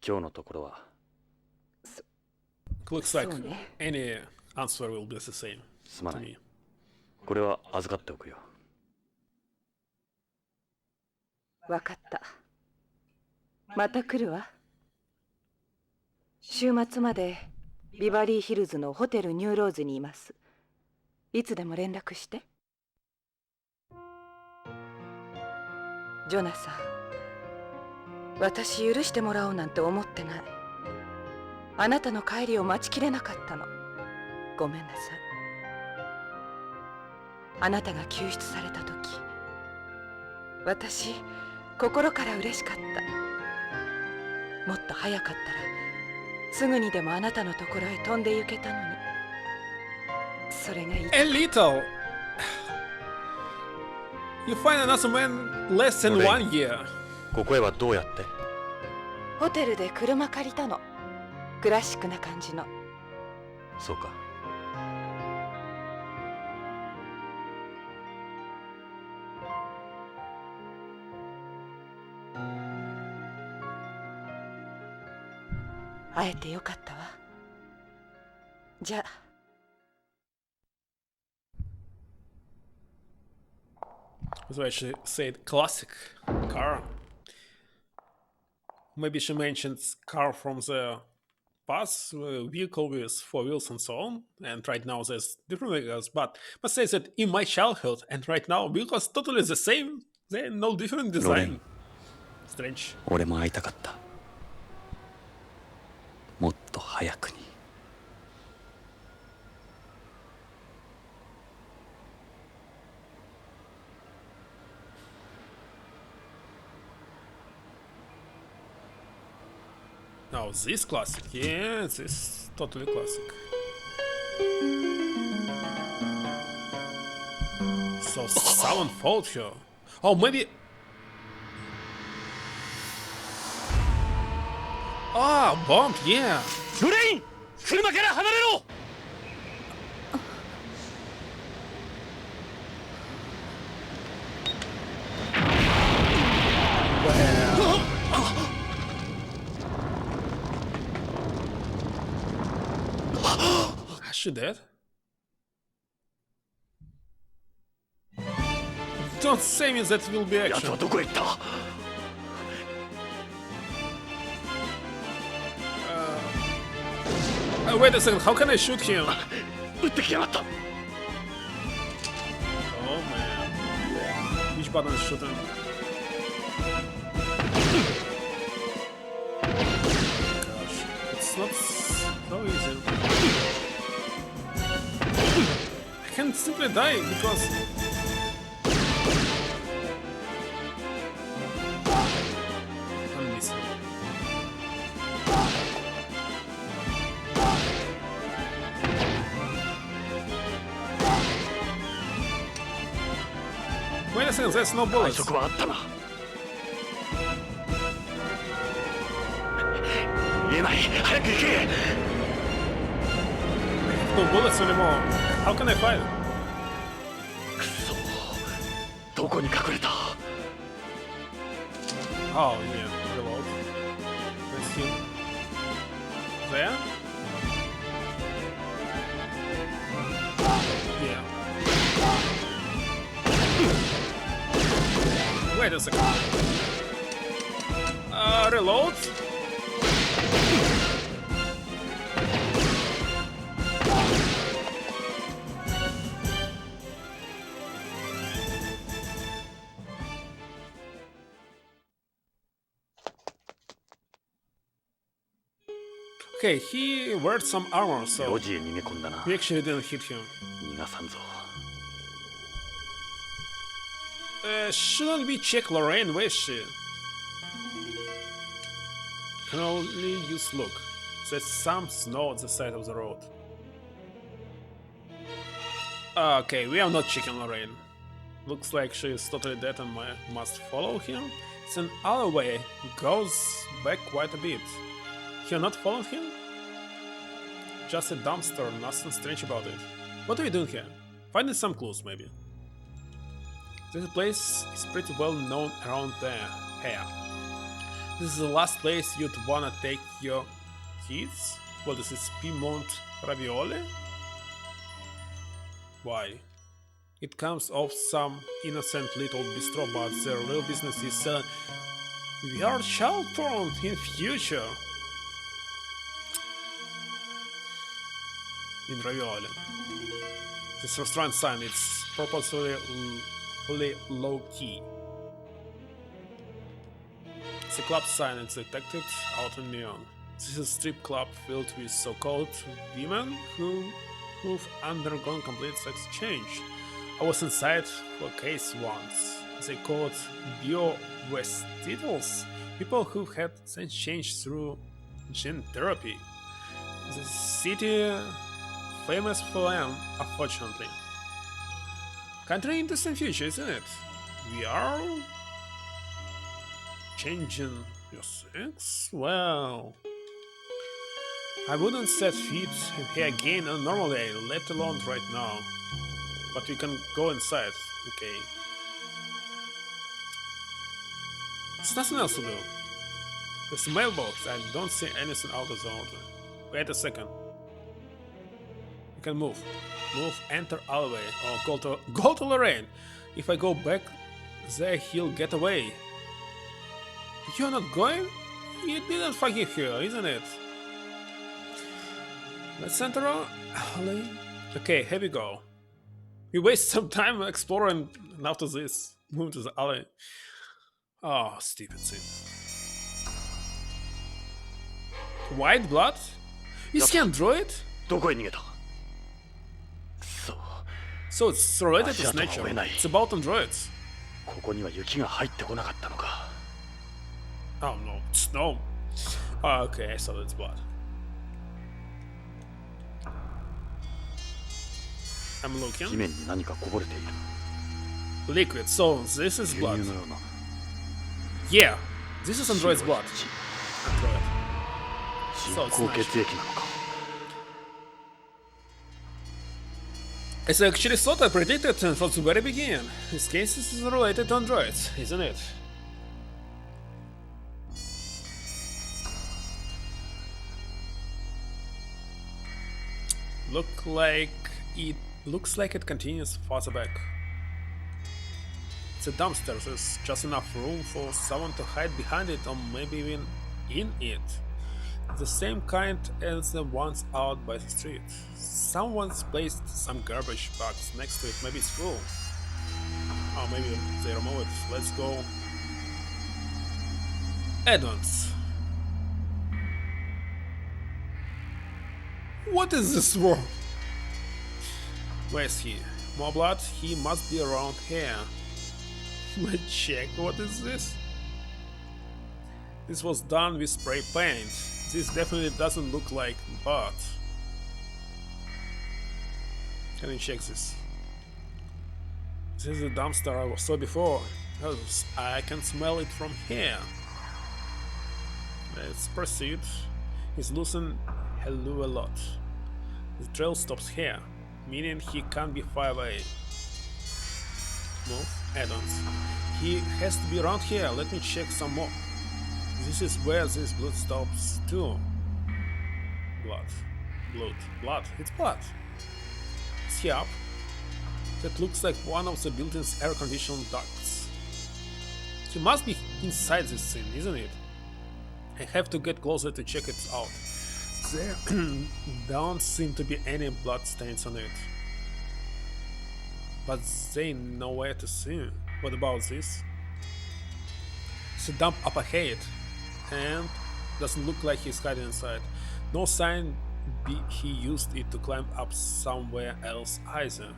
今日のところは。
Looks like
そうね。
any answer will be the same
すま
to
ない
me.
これは預かっておくよ。
わかった。また来るわ。週末までビバリーヒルズのホテルニューローズにいます。いつでも連絡して。ジョナサン、私許してもらおうなんて思ってない。あなたの帰りを待ちきれなかったの。ごめんなさい。あなたが救出された時、私心から嬉しかった。もっと早かったらすぐにでもあなたのところへ飛んで行けたのに。それがいい。
A little. You find another man less than
Okay.
1 year.
ここへはどうやって？
ホテルで車借りたの。クラシックな感じの。
そうか。
会えてよかったわ。じゃあ。
That's why she said classic car. Maybe she mentions car from the past, vehicle with 4 wheels and so on. And right now there's different vehicles, but says that in my childhood and right now vehicles totally the same. They're no different design. Strange.
俺も会いたかった。もっと早くに。
Now this classic, yeah, this is totally classic. So someone fought her. Oh, maybe. Ah, bomb, yeah.
ロレイン、車から離れろ。
Is she dead? Don't say me that will be
奴
action.
はどこへ行った？
Wait a second, how can I shoot him?
撃ってきやがった。
Oh man. Which button is shooting? Gosh, it's not so easy. I can simply die because... I'm missing. Wait a second, there's no
最
bullets.
速はあったな。言えない。早く行け。
No bullets anymore. How can I fight?
くそ。どこに隠れた？
Oh, yeah, reload. That's him. There? Yeah. Wait a second. Reload? Okay, he wears some armor, so
路地へ逃げ込んだな。
we actually didn't hit him.
逃がさんぞ。
Shouldn't we check Lorraine? Where is she? Can only use look. There's some snow on the side of the road. Okay, we are not checking Lorraine. Looks like she is totally dead and must follow him. It's an alleyway. Goes back quite a bit. You're not following him? Just a dumpster, nothing strange about it. What are you doing here? Finding some clues, maybe. This place is pretty well known around here. This is the last place you'd wanna take your kids? What is this? Piedmont ravioli? Why? It comes off some innocent little bistro, but their real business is selling. We are sheltered in future. In ravioli. This restaurant sign is purposefully low key. It's a club sign is detected out in neon. This is a strip club filled with so-called women who've undergone complete sex change. I was inside for a case once. They called bio-vestidos, people who had sex change through gene therapy. The city famous for them, unfortunately. Country interesting future, isn't it? We are changing your sex? Well, I wouldn't set feet here again on a normal day, let alone right now. But we can go inside, okay. There's nothing else to do. There's a mailbox, I don't see anything out of the order. Wait a second. You can move. Move, enter alleyway, or go to Lorraine. If I go back there, he'll get away. You're not going? You didn't forgive her, isn't it? Let's enter alley. Okay, here we go. We waste some time exploring, and after this, move to the alley. Oh, stupid thing. White blood? Is he android?
どこへ逃げた?
So it's related to nature. It's about androids.
ここには雪が入ってこなかったのか.
Oh no, it's snow. Oh, okay, so it's blood. I'm looking.
地面に何かこぼれている.
Liquid, so this is blood.
牛乳のような.
Yeah, this is android's blood. Android.
人工血液なのか.
As I actually thought I predicted from the very beginning. This case is related to androids, isn't it? Looks like it continues farther back. It's a dumpster, there's just enough room for someone to hide behind it or maybe even in it. The same kind as the ones out by the street. Someone's placed some garbage bags next to it, maybe it's full. Oh, maybe they remove it. Let's go. Add-ons. What is this for? Where's he? More blood? He must be around here. Let's check. What is this? This was done with spray paint. This definitely doesn't look like blood. Can you check this? This is the dumpster I saw before. I can smell it from here. Let's proceed. He's losing a lot. The trail stops here, meaning he can't be far away. Move, add-ons. He has to be around here. Let me check some more. This is where this blood stops too. Blood. It's blood. Is he up? That looks like one of the building's air-conditioned ducts. He must be inside this thing, isn't it? I have to get closer to check it out. There don't seem to be any blood stains on it. But they nowhere to see. What about this? It's a dump up ahead, and doesn't look like he's hiding inside. No sign he used it to climb up somewhere else either.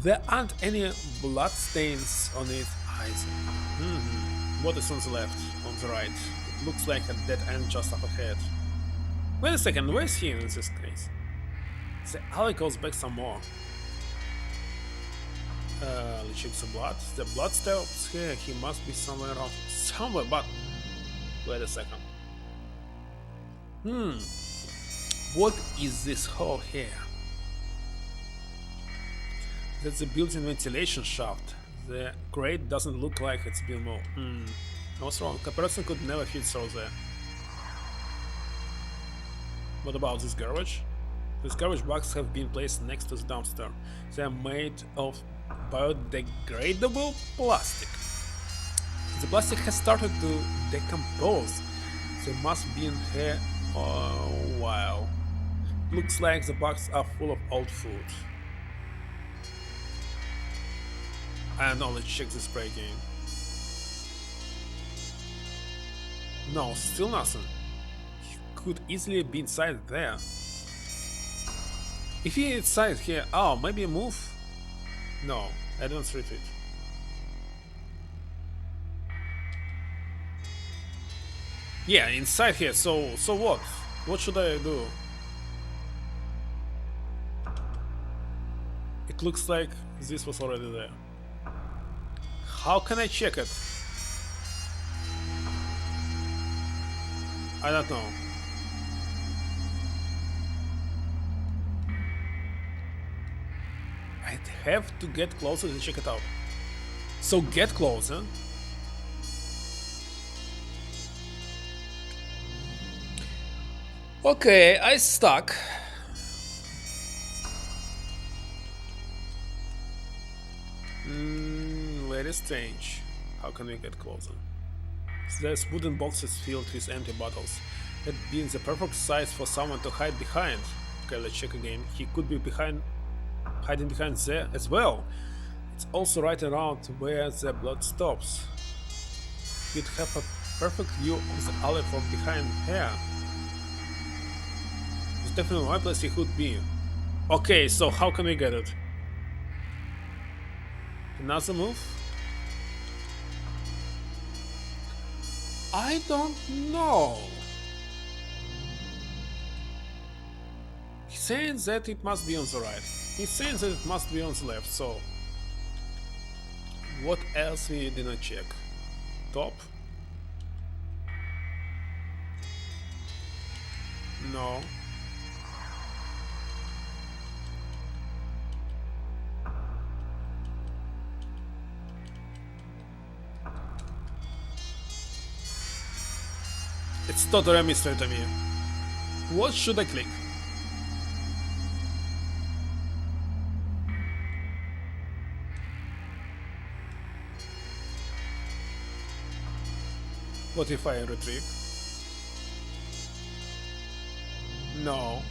There aren't any blood stains on it either. What is on the left? On the right? It looks like a dead end just up ahead. Wait a second, where's he in this case? The alley goes back some more. Let's check the blood. The blood stops here. He must be somewhere around. Somewhere, but wait a second. What is this hole here? That's the built-in ventilation shaft. The grate doesn't look like it's been moved. I was wrong. A person could never fit through there. What about this garbage? These garbage bags have been placed next to the dumpster. They are made of biodegradable plastic. The plastic has started to decompose. They must be in here a while. Looks like the bags are full of old food. And now let's check the spray game. No, still nothing. He could easily be inside there. If he inside here, oh, maybe a move? No, I don't read it. Yeah, inside here, so what? What should I do? It looks like this was already there. How can I check it? I don't know. I'd have to get closer to check it out. So get closer. Okay, I stuck. Very strange. How can we get closer? There's wooden boxes filled with empty bottles. That being the perfect size for someone to hide behind. Okay, let's check again. He could be hiding behind there as well. It's also right around where the blood stops. You'd have a perfect view of the alley from behind here. It's definitely one place he could be. Okay, so how can we get it? Another move? I don't know. He's saying that it must be on the right. He's saying that it must be on the left, so... What else we didn't check? Top? No. It's totally a mystery to me. What should I click? What if I retrieve? No.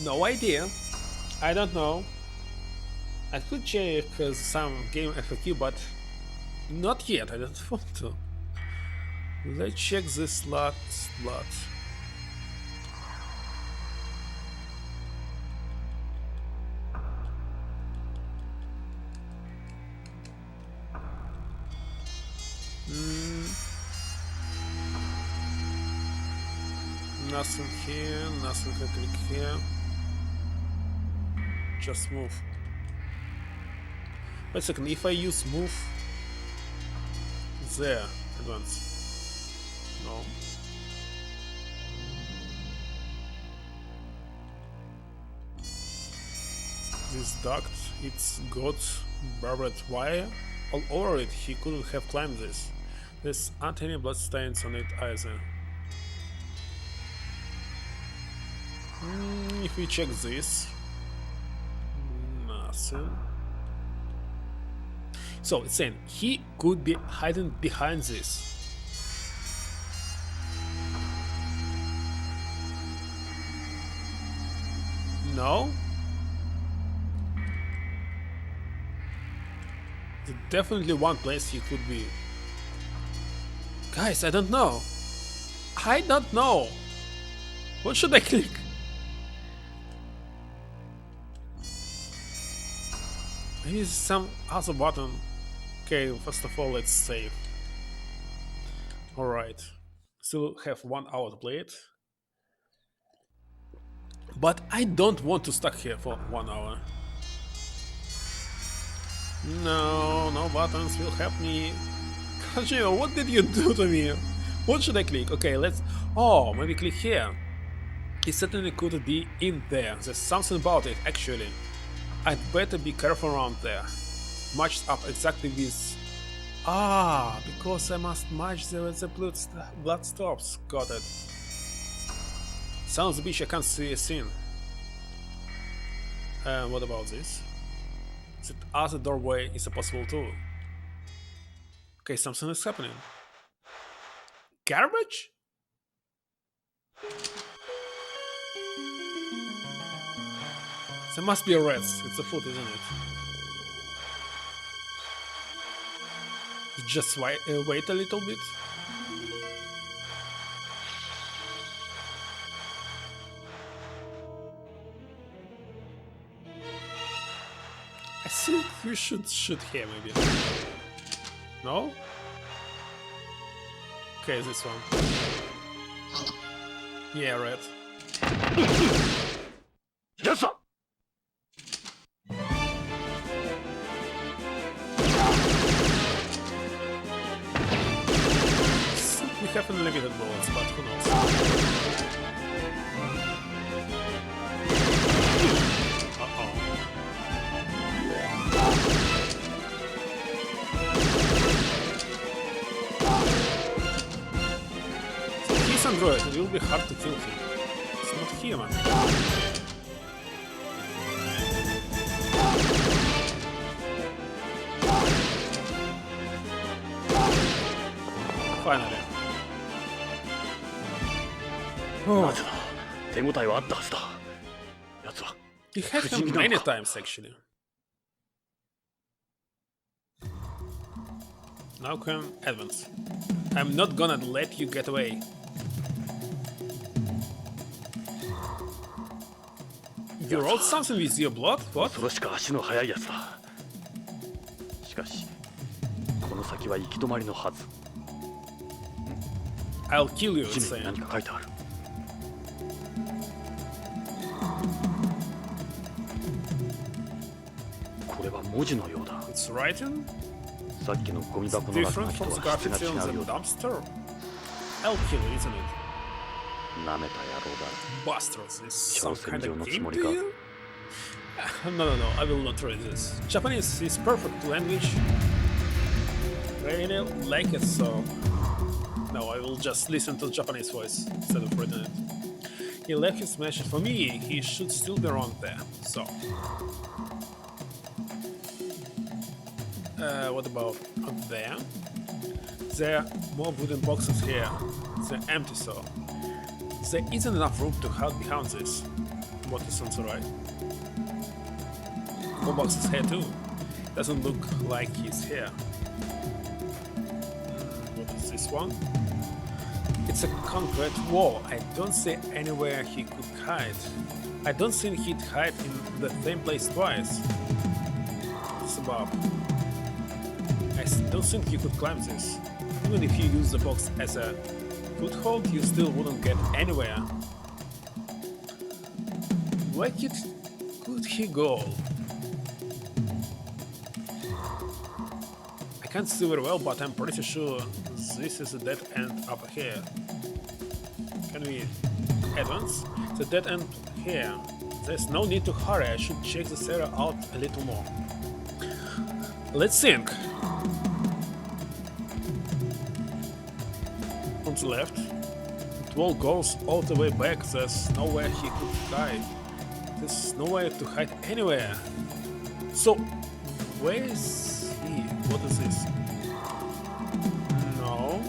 No idea. I don't know. I could check some game FAQ, but not yet. I don't want to. Let's check this slot. Nothing here, nothing I click here. Just move. Wait a second, if I use move there, advance. No. This duct, it's got barbed wire all over it. He couldn't have climbed this. There's aren't any bloodstains on it either. If we check this, nothing. So it's saying he could be hiding behind this. No? There's definitely one place he could be. Guys, I don't know. I don't know. What should I click? Maybe some other button. Okay, first of all, let's save. Alright. Still have 1 hour to play it. But I don't want to stuck here for 1 hour. No buttons will help me. Kojima, what did you do to me? What should I click? Okay, let's... Oh, maybe click here. It certainly could be in there. There's something about it, actually. I'd better be careful around there. Matched up exactly with Ah, because I must match the blood stops. Got it. Sounds bitch, I can't see a scene. What about this? The other doorway is a possible too. Okay, something is happening. Garbage? There must be a rats. It's a food, isn't it? Just wait a little bit. I think we should shoot here, maybe. No? Okay, this one. Yeah, red.
Yes, sir.
We have unlimited bullets, but who knows? Uh-oh. He's android, it will be hard to kill him. It's not human. Finally.
なぜだ。手応えはあったはずだ。奴は
You had him many times, actually. Now can advance. I'm not gonna let you get away. You wrote something with your blood? What?
それしか足の速い奴だ。しかし、この先は行き止まりのはず。
I'll kill you,
地
it's
面に
saying.
何か書いてある。これは文字のようだ。
It's writing?
さっきのゴミ
It's
箱の中の
different
人
from the
は質が
graffiti
違
on
う
the
ようだ。
dumpster. I'll kill you, isn't it?
なめた野郎だ。
Bastards, is some kind of game to
挑戦状のつもりか。
you? No, I will not read this. Japanese is perfect language. Really like it, so... No, I will just listen to the Japanese voice instead of reading it. He left his message for me, he should still be around there, so... What about up there? There are more wooden boxes here. They're empty, so... There isn't enough room to hide behind this. What is on the right? More boxes here too. Doesn't look like he's here. What is this one? It's a concrete wall. I don't see anywhere he could hide. I don't think he'd hide in the same place twice. It's above. I don't think you could climb this. Even if you use the box as a foothold, you still wouldn't get anywhere. Where could he go? I can't see very well, but I'm pretty sure this is a dead end up here. Can we advance? It's a dead end here. There's no need to hurry, I should check this area out a little more. Let's think. On the left, the wall goes all the way back, there's nowhere he could hide. There's nowhere to hide anywhere. So, where is he? What is this? No.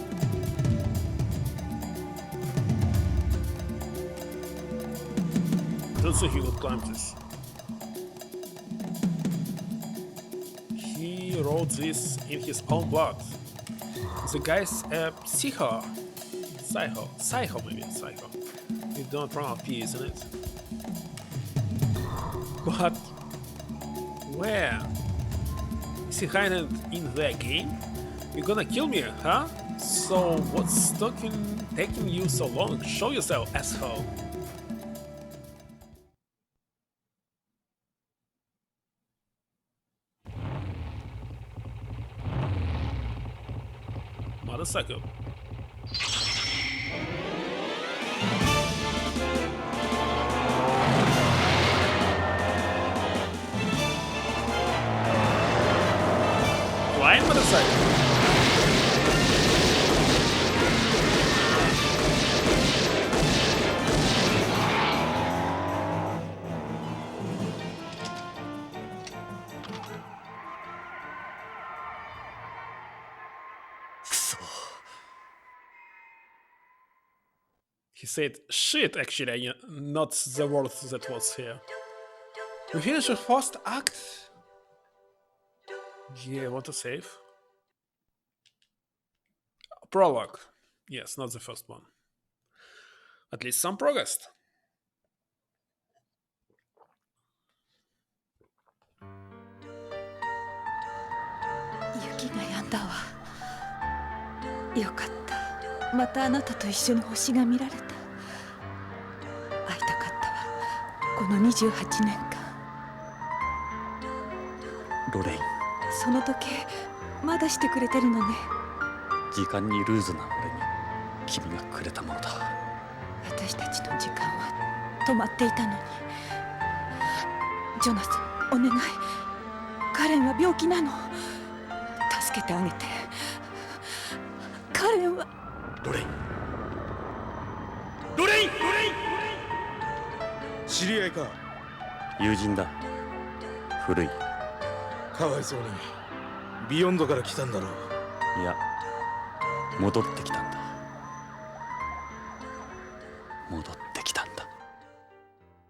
I don't think he could climb this. He wrote this in his own blood. The guy's a psycho. Psycho maybe, psycho. You don't pronounce P, isn't it? But where? Is he hiding in the game? You're gonna kill me, huh? So what's taking you so long? Show yourself, asshole. Motorcycle. Flying motorcycle. He said shit, actually, not the word that was here. We finished the first act? Yeah, want to save? Prologue. Yes, not the first one. At least some progress.
雪が止んだわ。よかった。またあなたと一緒に星が見られた。会いたかったわ。この28年間。
ロレイン、
その時計まだしてくれてるのね。
時間にルーズな俺に君がくれたものだ。
私たちの時間は止まっていたのに。ジョナサン、お願い。カレンは病気なの。助けてあげて。カレンは。
ロレイン、ロレイン、ロレイン、
知り合いか。
友人だ。古い。
かわいそうにビヨンドから来たんだろう。
いや、戻ってきたんだ。戻ってきたんだ、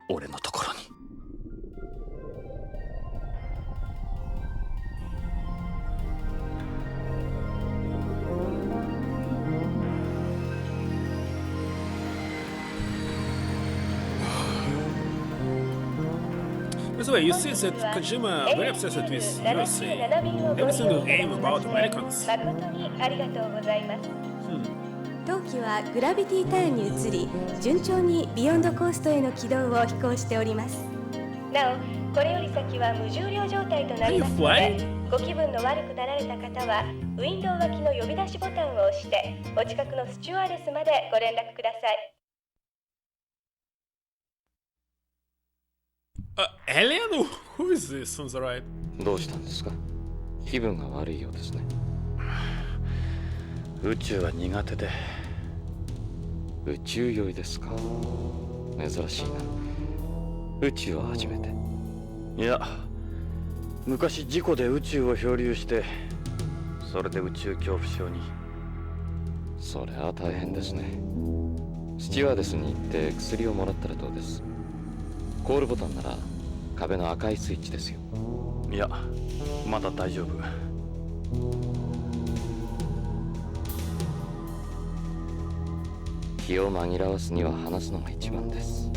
俺のところに。
By the way, you see that Kojima very obsessed with USA. Every single game about Americans.
誠にありがとうございます。
当機はグラビティターンに移り、順調にビヨンドコーストへの軌道を飛行しております。
なお、これより先は無重量状態となりますので、ご気分の悪くなられた方はウィンドウ脇の呼び出しボタンを押してお近くのスチュワーデスまでご連絡ください。
Alien? Who is this on the right?
どうしたんですか？気分が悪いようですね。
宇宙は苦手で。
宇宙酔いですか？珍しいな。宇宙は初めて。
いや、昔事故で宇宙を漂流して、それで宇宙恐怖症に。
それは大変ですね。スチュワーデスに行って薬をもらったらどうです？コールボタンなら壁の赤いスイッチですよ。
いや、まだ大丈夫。
気を紛らわすには話すのが一番です。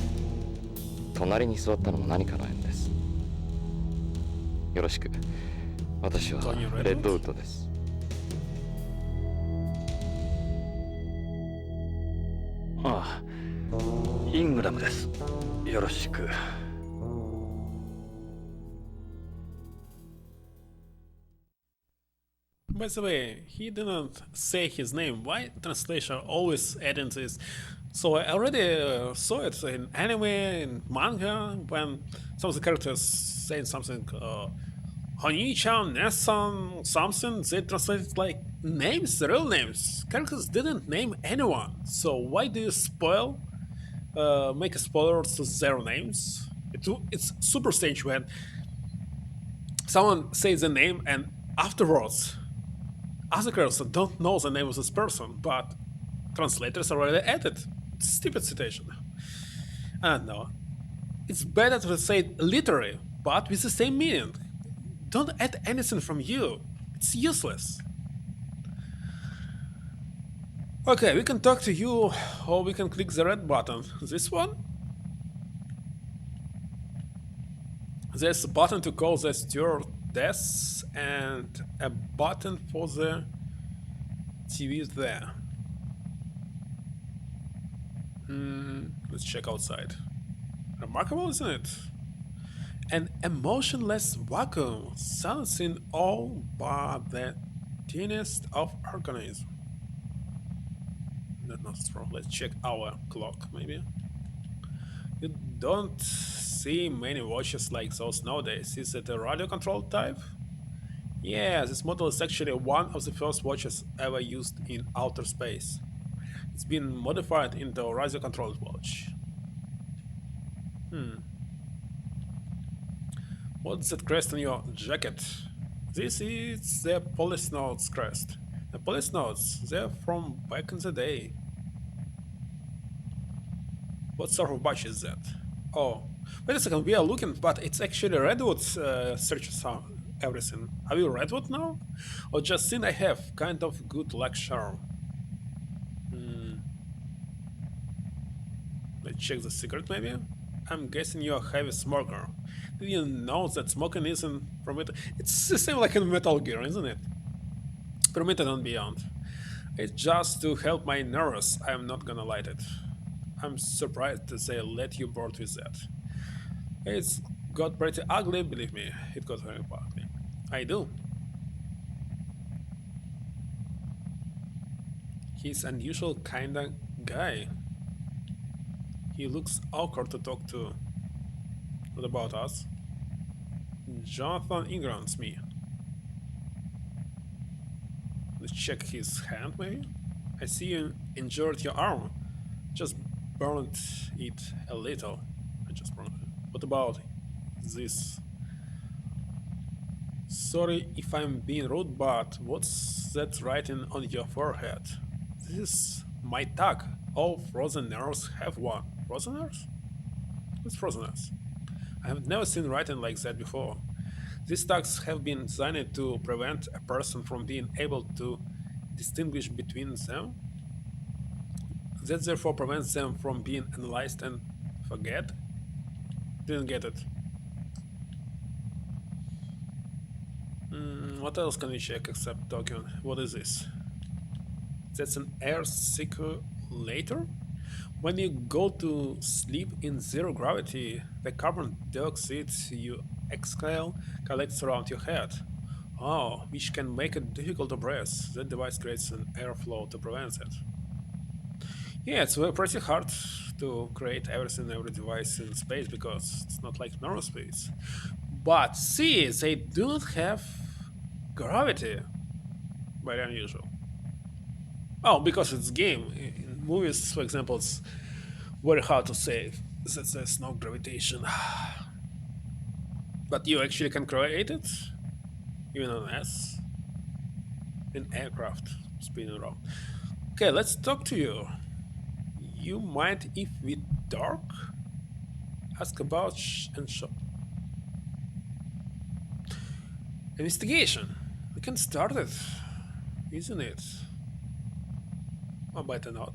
隣に座ったのも何かの縁です。よろしく。私はレッドウッドです。
ああ、イングラムです。よろしく。
By the way, he didn't say his name. Why translation always adding this? So I already saw it in anime, in manga, when some of the characters saying something, Honey-chan, Nessan, something, they translated like names, real names. Characters didn't name anyone. So why do you spoil, make a spoiler to their names? It's super strange when someone says the name and afterwards other characters don't know the name of this person, but translators already added. Stupid situation. I don't know. It's better to say it literally, but with the same meaning. Don't add anything from you. It's useless. Okay, we can talk to you, or we can click the red button. This one? There's a button to call the stewardess and a button for the TV there. Let's check outside. Remarkable, isn't it? An emotionless vacuum, silencing all but the tiniest of organisms. That's not true. Let's check our clock, maybe. You don't see many watches like those nowadays. Is it a radio control type? Yeah, this model is actually one of the first watches ever used in outer space. It's been modified into a radio-controlled watch. What's that crest on your jacket? This is the Policenauts crest. The Policenauts, they're from back in the day. What sort of badge is that? Oh, wait a second, we are looking, but it's actually Redwood searches everything. Are you Redwood now? Or just think I have kind of good luck charm? Let's check the secret maybe? I'm guessing you're a heavy smoker. Did you know that smoking isn't permitted? It's the same like in Metal Gear, isn't it? Permitted and beyond. It's just to help my nerves. I'm not gonna light it. I'm surprised that they let you board with that. It's got pretty ugly, believe me. It got very ugly. I do. He's unusual kinda guy. He looks awkward to talk to. What about us? Jonathan Ingram's me. Let's check his hand maybe? I see you injured your arm. Just burned it a little. I just burned it. What about this? Sorry if I'm being rude, but what's that writing on your forehead? This is my tag. All frozen nerves have one. Frozen nerves? What's frozen nerves? I have never seen writing like that before. These tags have been designed to prevent a person from being able to distinguish between them. That therefore prevents them from being analyzed and forget? Didn't get it. What else can we check except token? What is this? That's an air circulator? When you go to sleep in zero gravity, the carbon dioxide you exhale collects around your head. Oh, which can make it difficult to breathe. That device creates an airflow to prevent it. Yeah, it's pretty hard to create everything, every device in space because it's not like normal space. But see, they do not have gravity. Very unusual. Oh, because it's game. In movies, for example, it's very hard to say that there's no gravitation. But you actually can create it, even on S, in aircraft spinning around. Okay, let's talk to you. You mind if we talk? Ask about and shop. Investigation. We can start it, isn't it? Or better not.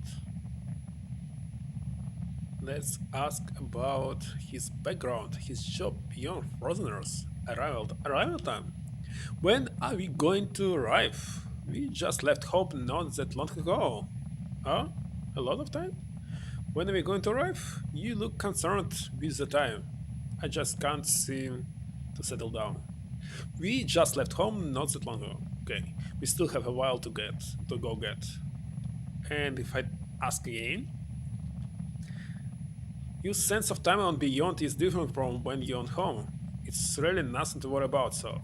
Let's ask about his background, his job beyond Frozeners, arrival time. When are we going to arrive? We just left home not that long ago. Huh? A lot of time? When are we going to arrive? You look concerned with the time. I just can't seem to settle down. We just left home not that long ago. Okay, we still have a while to go get. And if I ask again? Your sense of time on Beyond is different from when you're on home. It's really nothing to worry about, so...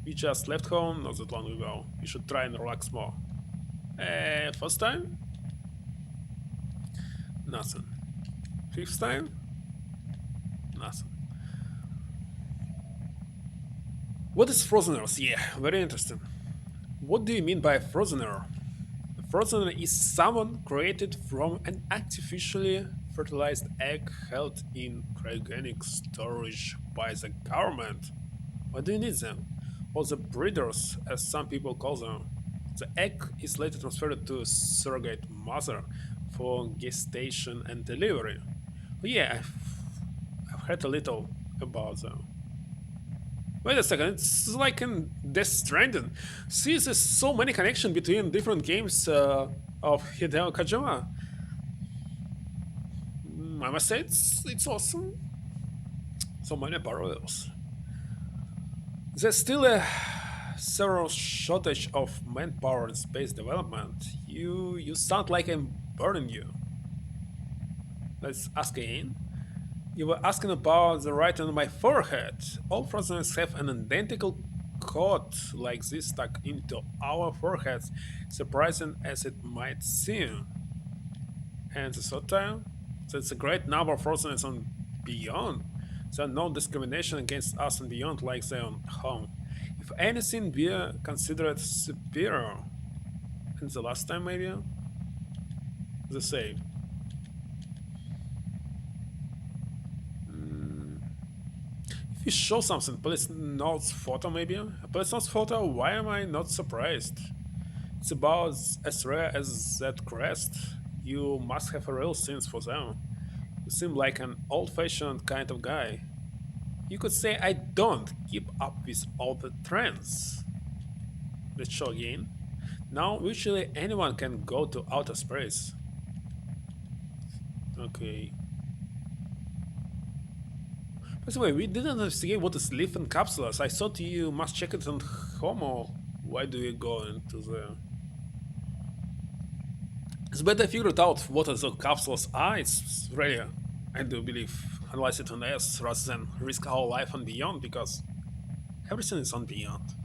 We just left home not that long ago. You should try and relax more. First time? Nothing. Fifth time? Nothing. What is Frozeners? Yeah, very interesting. What do you mean by Frozener? A Frozener is someone created from an artificially fertilized egg held in cryogenic storage by the government. Why do you need them? Or the breeders, as some people call them. The egg is later transferred to a surrogate mother for gestation and delivery. But yeah, I've heard a little about them. Wait a second, it's like in Death Stranding. See, there's so many connections between different games of Hideo Kojima. I must say, it's awesome. So many parallels. There's still a several shortage of manpower in space development. You sound like I'm burning you. Let's ask again. You were asking about the writing on my forehead. All Frozeners have an identical code like this stuck into our foreheads, surprising as it might seem. And the third time, that's a great number of Frozeners on Beyond. There's no discrimination against us on Beyond like they on home. If anything, we're considered superior. And the last time, maybe? The same. If you show something, Policenauts photo, maybe? A Policenauts photo, why am I not surprised? It's about as rare as that crest. You must have a real sense for them. You seem like an old-fashioned kind of guy. You could say I don't keep up with all the trends. Let's show again. Now, virtually anyone can go to outer space. Okay. By the way, we didn't investigate what is Leaf and Capsulas. I thought you must check it on Homo. Why do you go into the... It's better I figured out what the capsules are. It's really, I do believe, analyze it on S rather than risk our life on Beyond, because everything is on Beyond.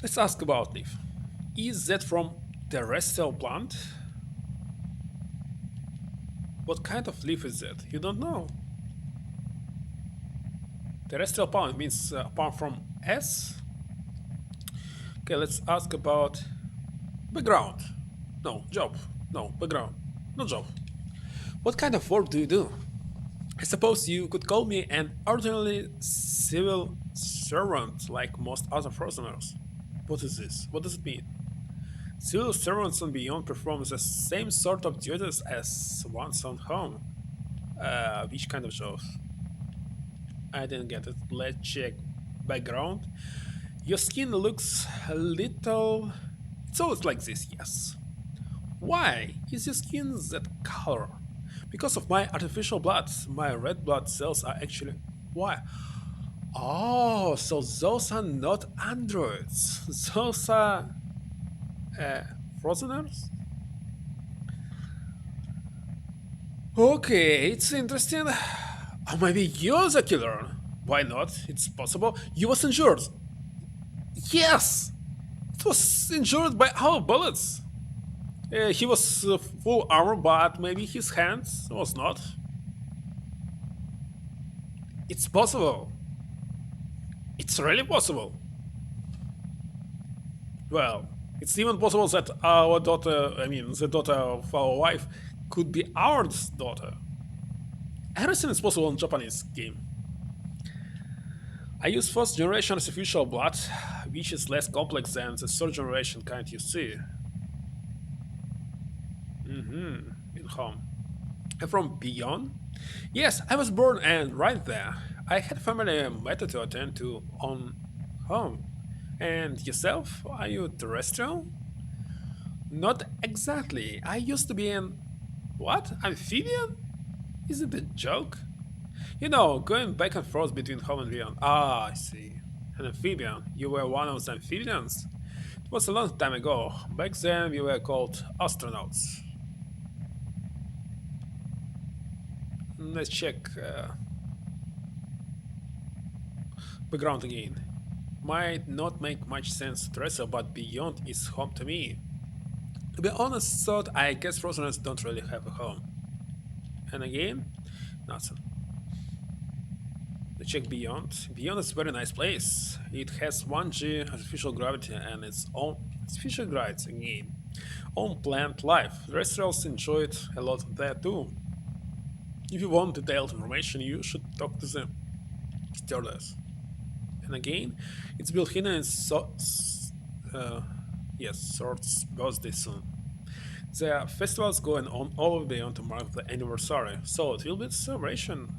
Let's ask about Leaf. Is that from terrestrial plant? What kind of leaf is that? You don't know. Terrestrial plant means apart from S? Okay, let's ask about background. No, job. No, background. No job. What kind of work do you do? I suppose you could call me an ordinary civil servant like most other prisoners. What is this? What does it mean? Civil servants on Beyond perform the same sort of duties as ones on home. Which kind of jobs? I didn't get it. Let's check background. Your skin looks a little... It's always like this, yes. Why is your skin that color? Because of my artificial blood. My red blood cells are actually... Why? Oh, so those are not androids. Those are... Frozeners? Okay, it's interesting. Or maybe you're the killer. Why not? It's possible. You was injured. Yes! It was injured by our bullets. He was full armor, but maybe his hands was not. It's possible. It's really possible. Well, it's even possible that our daughter, I mean, the daughter of our wife, could be our daughter. Everything is possible in Japanese game. I use first generation artificial blood, which is less complex than the third generation kind you see. In home. I'm from Beyond? Yes, I was born and right there. I had family matter to attend to on home. And yourself? Are you terrestrial? Not exactly. I used to be an... What? Amphibian? Is it a joke? You know, going back and forth between home and beyond. Ah, I see. An amphibian. You were one of the amphibians? It was a long time ago. Back then we were called astronauts. Let's check background again. Might not make much sense to wrestle, but Beyond is home to me. To be honest, thought I guess Frozeners don't really have a home. And again, nothing. Let's check Beyond. Beyond is a very nice place. It has 1G artificial gravity and its own artificial grids again. Own plant life. Terrestrials enjoy it a lot there too. If you want detailed information, you should talk to the stewardess. And again, it's built in and Sword's birthday soon. There are festivals going on all over Beyond to mark the anniversary, so it will be a celebration.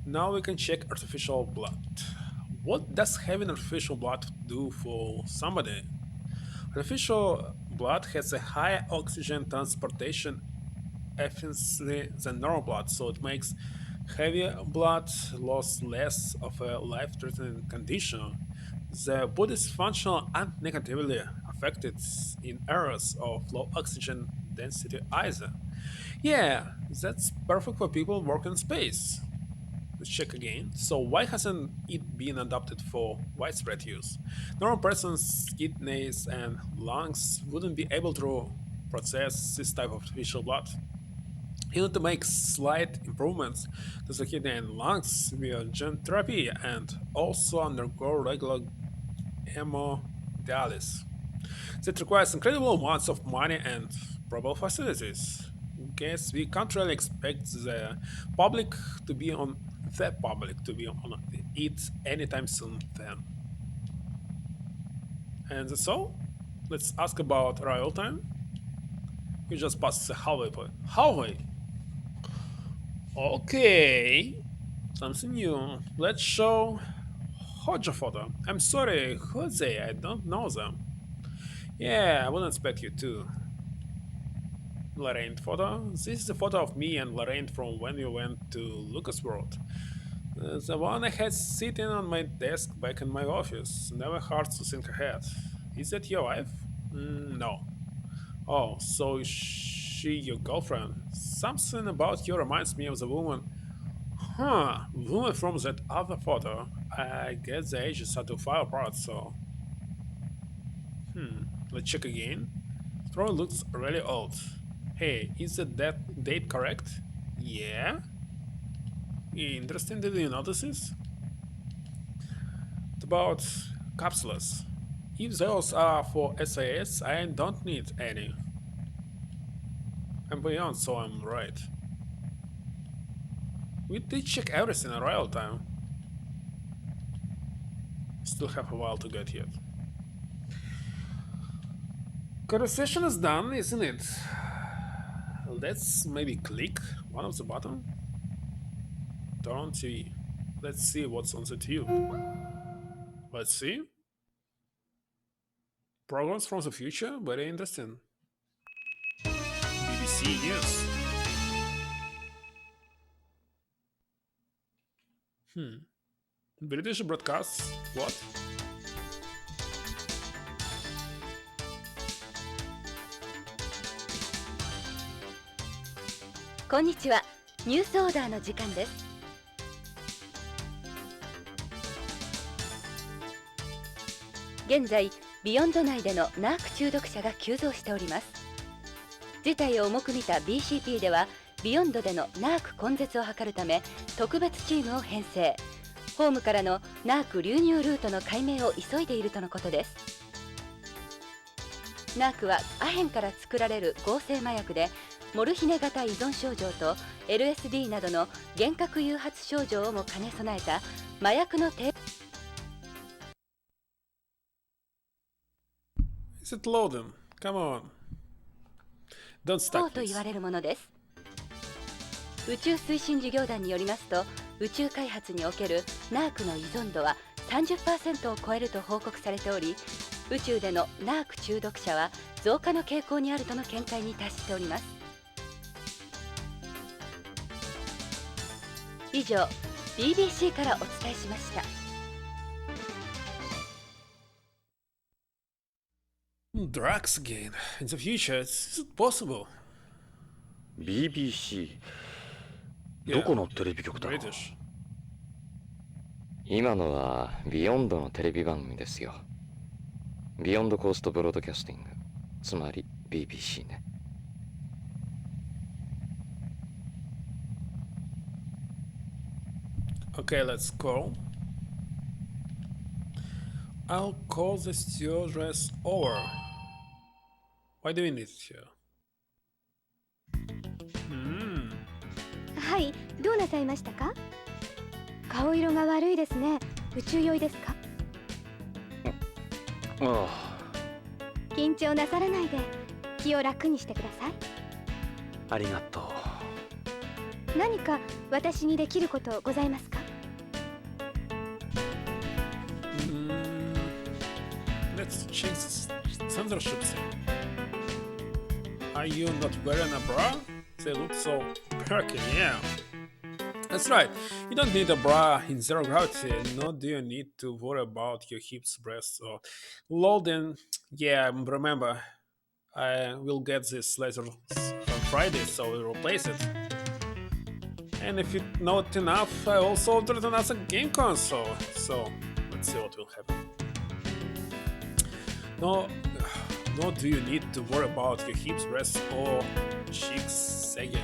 Now we can check artificial blood. What does having artificial blood do for somebody? Artificial blood has a higher oxygen transportation efficiency than normal blood, so it makes heavier blood loss less of a life-threatening condition. The body's function and negatively affected in areas of low oxygen density either. Yeah, that's perfect for people working in space. Let's check again. So why hasn't it been adopted for widespread use? Normal person's kidneys and lungs wouldn't be able to process this type of artificial blood. You need to make slight improvements to the kidney and lungs via gene therapy and also undergo regular hemodialysis. That requires incredible amounts of money and probable facilities. Guess we can't really expect the public to be on it anytime soon then. And that's all. Let's ask about arrival time. You just passed the halfway point. Halfway. Okay. Something new. Let's show Hojo photo. I'm sorry, who's they? I don't know them. Yeah, I wouldn't expect you to. Lorraine photo. This is the photo of me and Lorraine from when we went to Lucas World. The one I had sitting on my desk back in my office. Never hard to think ahead. Is that your wife? No. Oh, so is she your girlfriend? Something about you reminds me of the woman. Huh, woman from that other photo. I guess the ages are too far apart, so... Let's check again. Troy looks really old. Hey, is that date correct? Yeah? Interesting, did you notice this? What about capsules? If those are for SAS, I don't need any. I'm beyond, so I'm right. We did check everything in real time. Still have a while to get yet. Conversation is done, isn't it? Let's maybe click one of the buttons. Turn on TV. Let's see what's on the tube. Let's see. Programs from the future, very interesting. BBC News. British broadcasts. What?
こんにちは。ニュースオーダーの時間です。現在、ビヨンド内でのナーク中毒者が急増しております。事態を重く見た BCP では、ビヨンドでのナーク根絶を図るため、特別チームを編成。ホームからのナーク流入ルートの解明を急いでいるとのことです。ナークはアヘンから作られる合成麻薬で、モルヒネ型依存症状と LSD などの幻覚誘発症状をも兼ね備えた麻薬の低
Is it loading? Come on. Don't stop.
と言われるものです。宇宙推進事業団によりますと、宇宙開発におけるナークの依存度は 30% を超えると報告されており、宇宙でのナーク中毒者は増加の傾向にあるとの見解に達しております。以上 BBC からお伝えしました。
Drugs again. In the future, is it possible?
BBC どこのテレビ局だろう。
今のはビヨンドのテレビ番組ですよ。ビヨンドコーストブロードキャスティング、つまり BBC ね。
Okay, let's call. I'll call the stewardess over. Why do we need it here?
はい、どうなさいましたか？顔色が悪いですね。宇宙酔いですか？
あ
あ。緊張なさらないで気を楽にしてください。
ありがと
う。何か私にできることございますか
？Let's change censorship thing. Are you not wearing a bra? They look so perky, yeah. That's right. You don't need a bra in zero gravity, nor do you need to worry about your hips, breasts, or loading. Yeah, remember, I will get this later on Friday, so we'll replace it. And if it's not enough, I also ordered another game console. So let's see what will happen. No, do you need to worry about your hips, breasts, or cheeks sagging?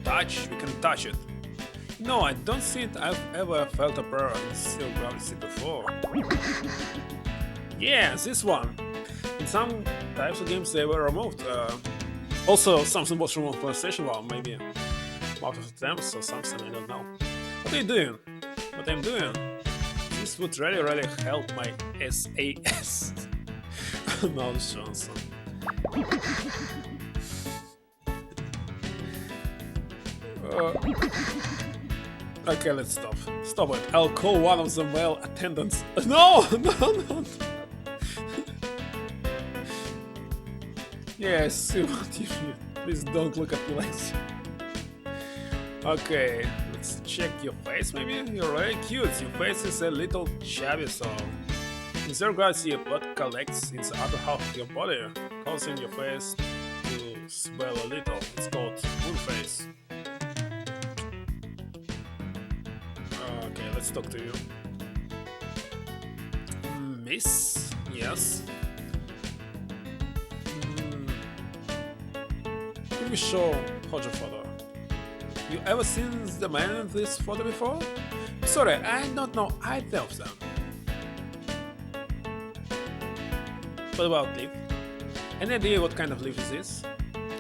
Touch, we can touch it. No, I don't think I've ever felt a pair in zero gravity before. Yeah, this one. In some types of games they were removed. Also, something was removed from PlayStation 1, maybe out of attempts or something, I don't know. What are you doing? What I'm doing? This would really help my SAS. Mouse Johnson. Okay, let's stop. Stop it. I'll call one of the male attendants. No! No! Yeah, I see what you mean. Please don't look at me like that. Okay, let's check your face maybe? You're really cute. Your face is a little chubby, so... In zero gravity, blood collects in the upper half of your body, causing your face to swell a little. It's called moon face. Okay, let's talk to you. Miss? Yes? Can we show Hojo photo? You ever seen the man in this photo before? Sorry, I don't know either of them. What about leaf? Any idea what kind of leaf is this?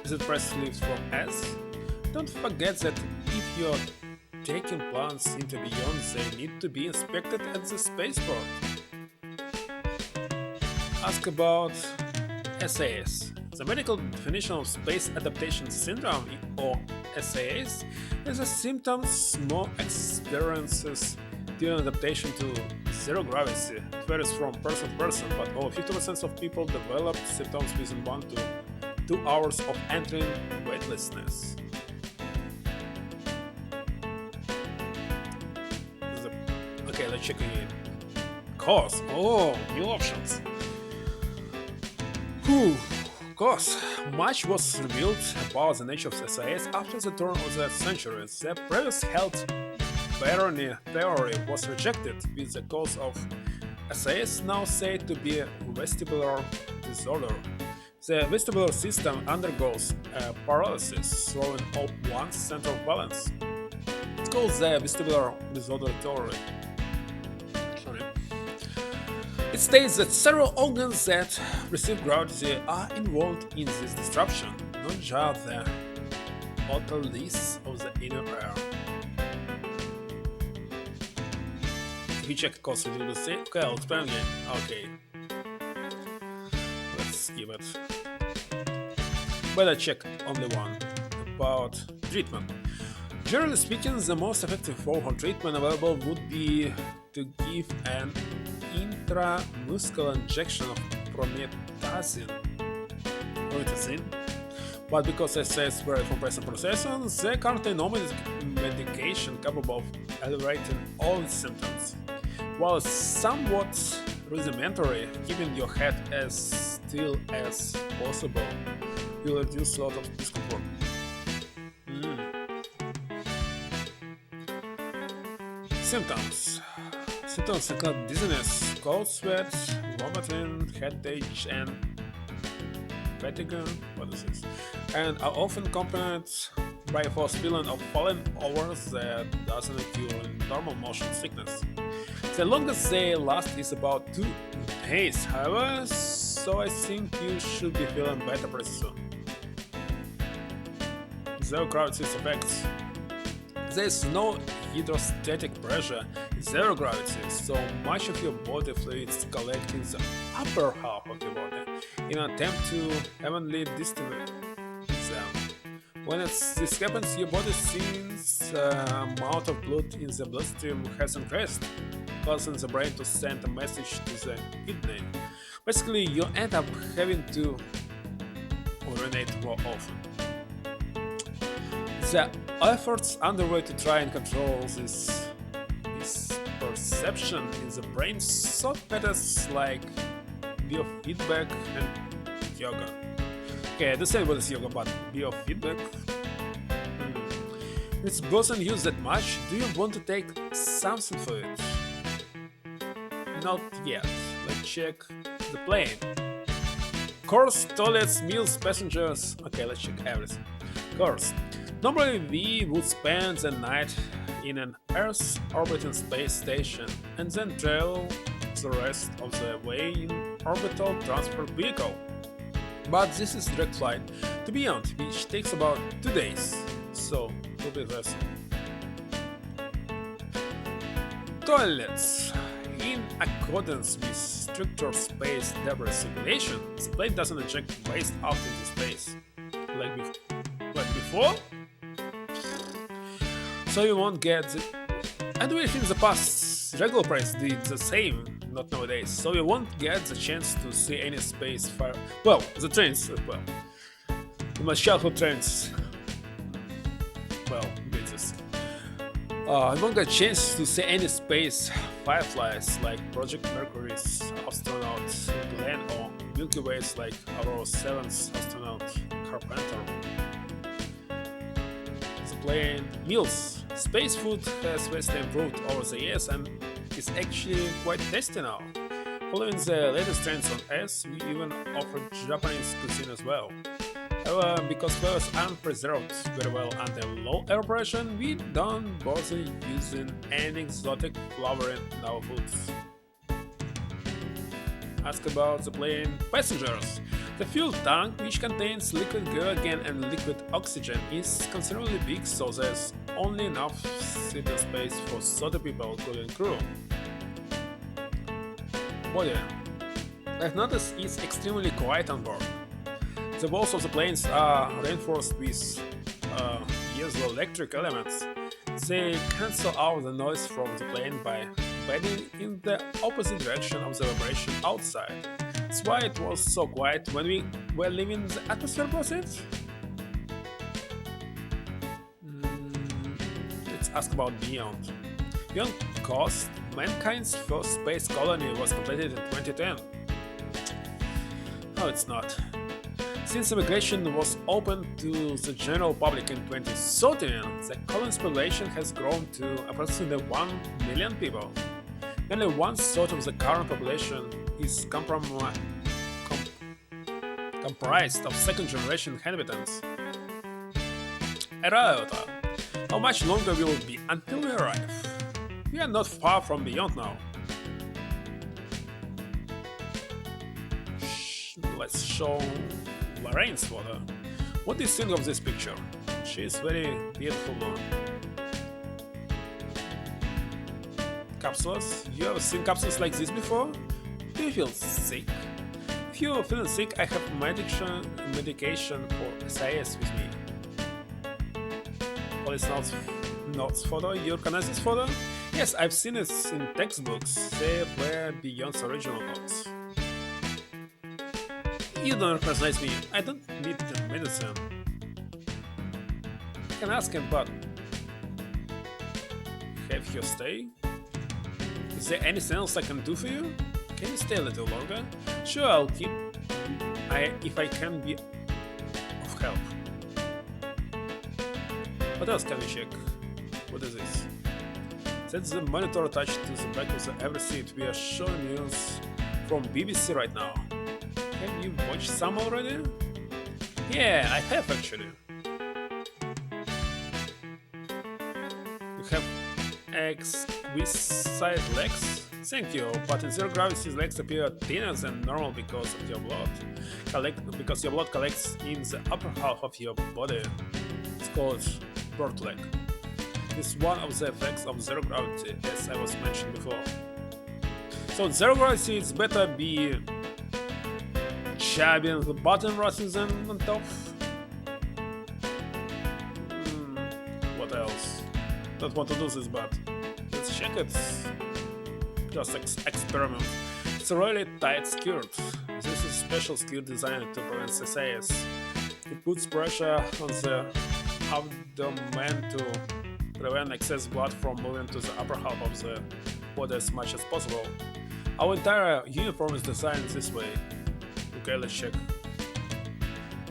Is it pressed leaves from S? Don't forget that if you're taking plants into beyond, they need to be inspected at the spaceport. Ask about SAS. The medical definition of Space Adaptation Syndrome, or SAS, is a symptom small experiences during adaptation to zero gravity. It varies from person to person, but over 50% of people develop symptoms within 1 to 2 hours of entering weightlessness. Okay, let's check again. Cause. Oh, new options. Whew. Cause. Much was revealed about the nature of SAS after the turn of the century. The previous health barony theory was rejected, with the cause of SAS now said to be vestibular disorder. The vestibular system undergoes paralysis, throwing off one's central balance. It's called the vestibular disorder theory. It states that several organs that receive gravity are involved in this disruption, not just the otoliths of the inner air. If we check cause it will say, okay, I'll explain again. Okay. Let's skip it. But I check only one. About treatment. Generally speaking, the most effective form of treatment available would be to give an intramuscular injection of promethazine. But because SAS vary from person to person, there currently no medication capable of alleviating all its symptoms. While somewhat rudimentary, keeping your head as still as possible will reduce a lot of discomfort. Symptoms. Symptoms include dizziness, cold sweat, vomiting, headache, and fatigue. What is this? And are often accompanied by a false feeling of falling over that doesn't occur in normal motion sickness. The longest they last is about 2 days, however, so I think you should be feeling better pretty soon. Zero gravity effects. There is no hydrostatic pressure in zero gravity, so much of your body fluids collect in the upper half of your body in an attempt to evenly distribute them. When this happens, your body sees the amount of blood in the bloodstream has increased, causing the brain to send a message to the kidney. Basically, you end up having to urinate more often. The efforts underway to try and control this perception in the brain sought methods like biofeedback and yoga. Okay, the same with yoga, but biofeedback. It doesn't use that much. Do you want to take something for it? Not yet. Let's check the plane. Course, toilets, meals, passengers. Okay, let's check everything. Course. Normally we would spend the night in an Earth orbiting space station and then travel the rest of the way in orbital transport vehicle. But this is direct flight to Beyond, which takes about 2 days. So, will be less. Toilets. In accordance with stricter space debris regulation, this plane doesn't inject waste out into space. Like before? So you won't get the... And we in the past, regular price did the same, not nowadays. So you won't get the chance to see any space fire... Well, the trains, well. My childhood trains... Well, this. I won't get a chance to see any space fireflies like Project Mercury's astronaut Glenn or Milky Way's like Aurora 7's astronaut Carpenter. The plane meals. Space food has vastly improved over the years and is actually quite tasty now. Following the latest trends on Earth, we even offer Japanese cuisine as well. However, because flavors aren't preserved very well under low air pressure, we don't bother using any exotic flavoring in our foods. Ask about the plane passengers. The fuel tank, which contains liquid hydrogen and liquid oxygen, is considerably big, so there's only enough seating space for 30 people, including crew. Body. I've noticed it's extremely quiet on board. The walls of the planes are reinforced with piezoelectric elements. They cancel out the noise from the plane by bending in the opposite direction of the vibration outside. That's why it was so quiet when we were leaving the atmosphere process. Let's ask about Beyond. Beyond Coast, mankind's first space colony was completed in 2010. No, it's not. Since immigration was open to the general public in 2013, the colony's population has grown to approximately 1 million people. Nearly 1/3 of the current population is comprised of second-generation inhabitants. Arrival. How much longer will it be until we arrive? We are not far from Beyond now. Let's show Lorraine's photo. What do you think of this picture? She is very beautiful one. Capsules? You ever seen capsules like this before? Do you feel sick? If you are feeling sick, I have medication for SIS with me. Policenauts photo. You recognize this photo? Yes, I've seen it in textbooks. They were Beyond's original notes. You don't recognize me. I don't need the medicine. I can ask him, but have you stay? Is there anything else I can do for you? Can you stay a little longer? Sure, I'll keep. If I can be of help. What else can we check? What is this? That's the monitor attached to the back of every seat. We are showing news from BBC right now. Have you watched some already? Yeah, I have actually. You have exquisite legs? Thank you, but in zero gravity legs appear thinner than normal because of your blood. Because your blood collects in the upper half of your body. It's called bird leg. It's one of the effects of zero gravity, as I was mentioned before. So in zero gravity, it's better be chubby on the bottom rather than on top. What else? Don't want to do this, but let's check it. Just experiment. It's a really tight skirt. This is a special skirt designed to prevent SIS. It puts pressure on the abdomen to prevent excess blood from moving to the upper half of the body as much as possible. Our entire uniform is designed this way. Okay, let's check.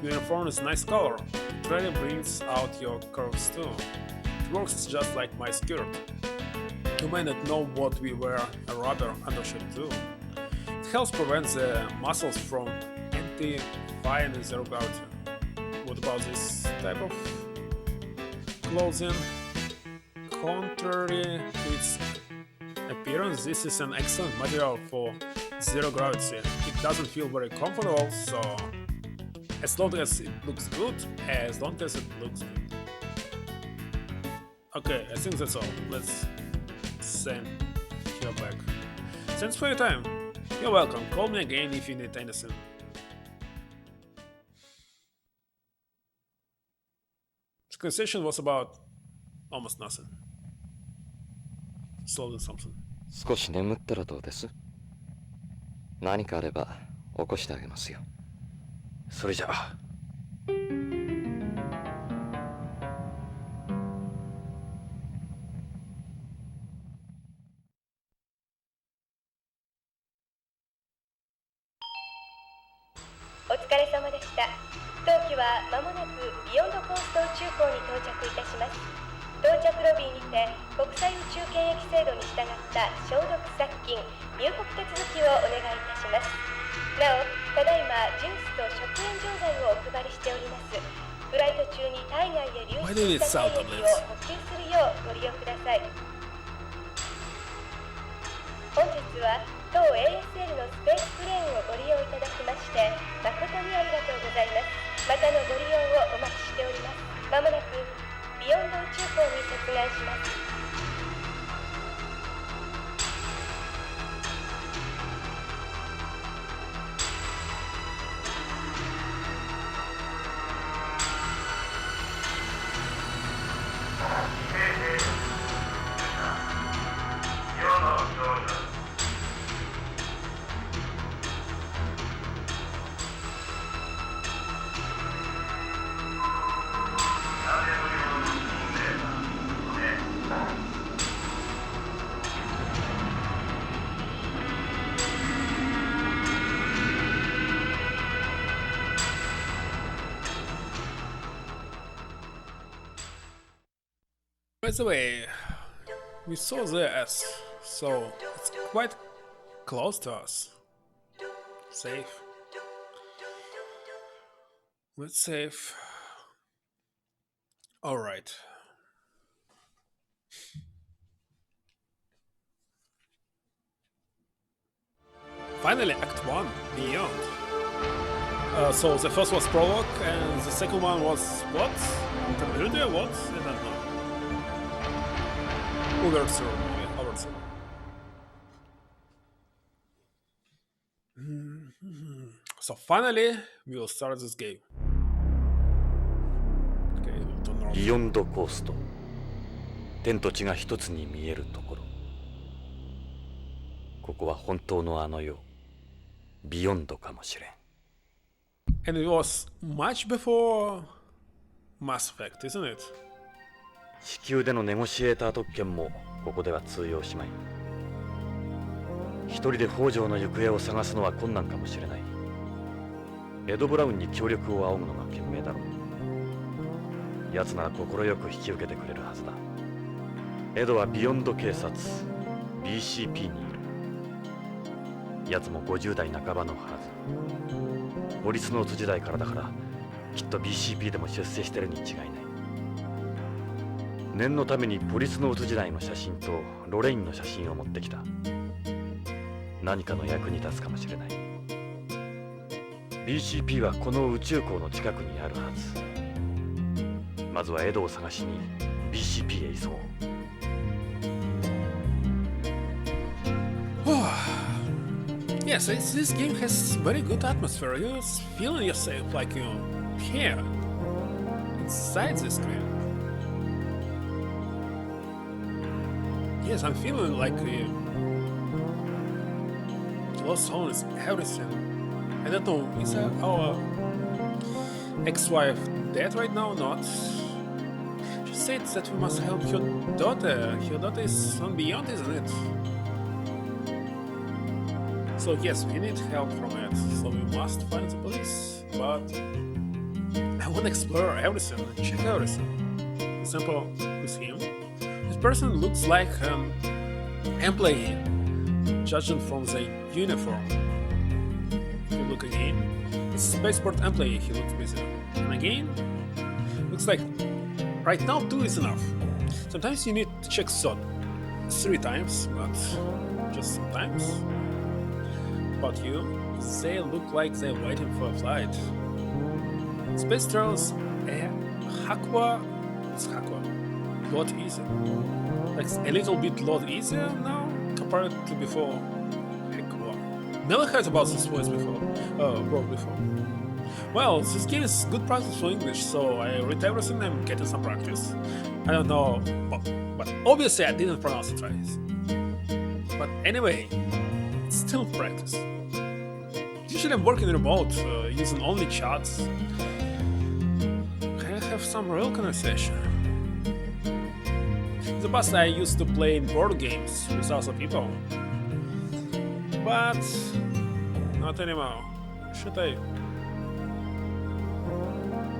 Your uniform is nice color. It really brings out your curves too. It works just like my skirt. You may not know what we wear a rubber undershirt too. It helps prevent the muscles from anti-flying in zero gravity. What about this type of clothing? Contrary to its appearance, this is an excellent material for zero gravity. It doesn't feel very comfortable, so as long as it looks good, as long as it looks good. Okay, I think that's all. Let's send you back. Thanks for your time. You're welcome. Call me again if you need anything. The conversation was about almost nothing. Slowly something.
少し眠ったらどうです？何かあれば起こしてあげますよ。
それじゃあ。
お疲れ様でした。当機は間もなくビヨンドコースト宇宙港に到着いたします。到着ロビーにて国際宇宙検疫制度に従った消毒殺菌入国手続きをお願いいたします。なお、ただいまジュースと食塩錠剤をお配りしております。フライト中に体外へ流出した体液を補給するようご利用ください。本日は当 ASL のスペースプレーンをご利用いただきまして誠にありがとうございます。またのご利用をお待ちしております。まもなくビヨンド宇宙港に接岸します。
By the way, we saw this, so it's quite close to us. Safe. Let's save. Alright. Finally, Act 1, Beyond. So the first was Prologue, and the second one was what? Interlude? What? I don't know. Overthrow, maybe. Overthrow. So finally, we will start this game. Okay, we'll turn around.
ビヨンドコースト。天と地が一つに見えるところ。ここは本当のあの世、ビヨンドかもしれん。
And it was much before Mass Effect, isn't it?
地球でのネゴシエーター特権もここでは通用しまい。一人で北条の行方を探すのは困難かもしれない。エド・ブラウンに協力を仰ぐのが賢明だろう。奴なら快く引き受けてくれるはずだ。エドはビヨンド警察 BCP にいる。奴も50代半ばのはず。ポリスノーツ時代からだから、きっと BCP でも出世してるに違いない。念のためにポリスノーツ時代の写真とロレインの写真を持ってきた。何かの役に立つかもしれない。BCP はこの宇宙港の近くにあるはず。まずはエドを探しに BCP へ急ごう。
Yes, this game has very good atmosphere. You're feeling yourself like you're here, inside the screen. Yes, I'm feeling like Lost Zone is everything. I don't know, is our ex-wife dead right now or not? She said that we must help her daughter. Her daughter is on Beyond, isn't it? So yes, we need help from it, so we must find the police, but I want to explore everything and check everything. For example, with him, this person looks like an employee, judging from the uniform. If you look again, it's a spaceport employee, he looks busy. And again, looks like right now 2 is enough. Sometimes you need to check SOT 3 times, but just sometimes. But you, they look like they're waiting for a flight. Space travels it's a lot easier. Like a little bit lot easier now compared to before. Never heard about this voice before. Word before. Well, this game is good practice for English, so I read everything and getting some practice. I don't know, but obviously I didn't pronounce it right. But anyway, it's still practice. Usually I'm working remote, using only chats. Can I have some real conversation? In the past I used to play in board games with other people. But not anymore. Should I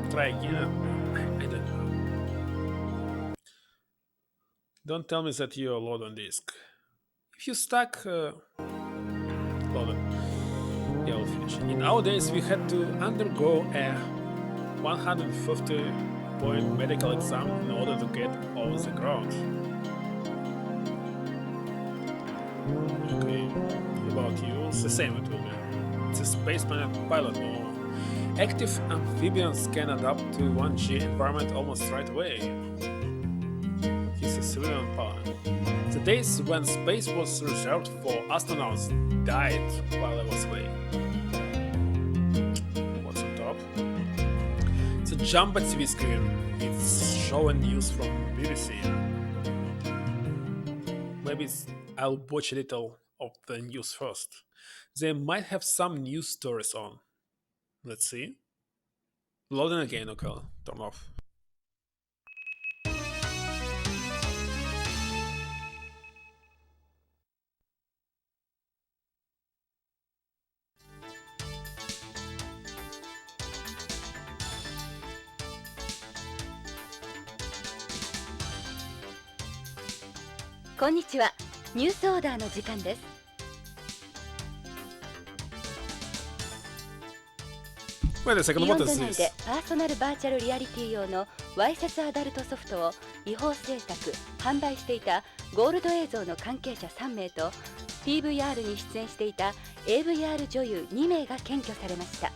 try again? I don't know. Don't tell me that you're load on disk. If you stuck, loaded. Yeah, we'll finish. In our days, we had to undergo a 150-point medical exam in order to get off the ground. Okay, about you, it's the same it will be. It's a spaceman pilot or active amphibians can adapt to 1G environment almost right away. He's a civilian pilot. The days when space was reserved for astronauts died while I was away. What's on top? It's a jumbo TV screen. It's showing news from BBC. Maybe I'll watch a little of the news first. They might have some news stories on. Let's see. Loading again, okay, turn off.
こんにちは。ニュースオーダーの時間です。
Wait a second,
ビヨ
what
ンド
is
内
this?
でパーソナルバーチャルリアリティ用のわいせつアダルトソフトを違法制作・販売していたゴールド映像の関係者3名と PVR に出演していた AVR 女優2名が検挙されました。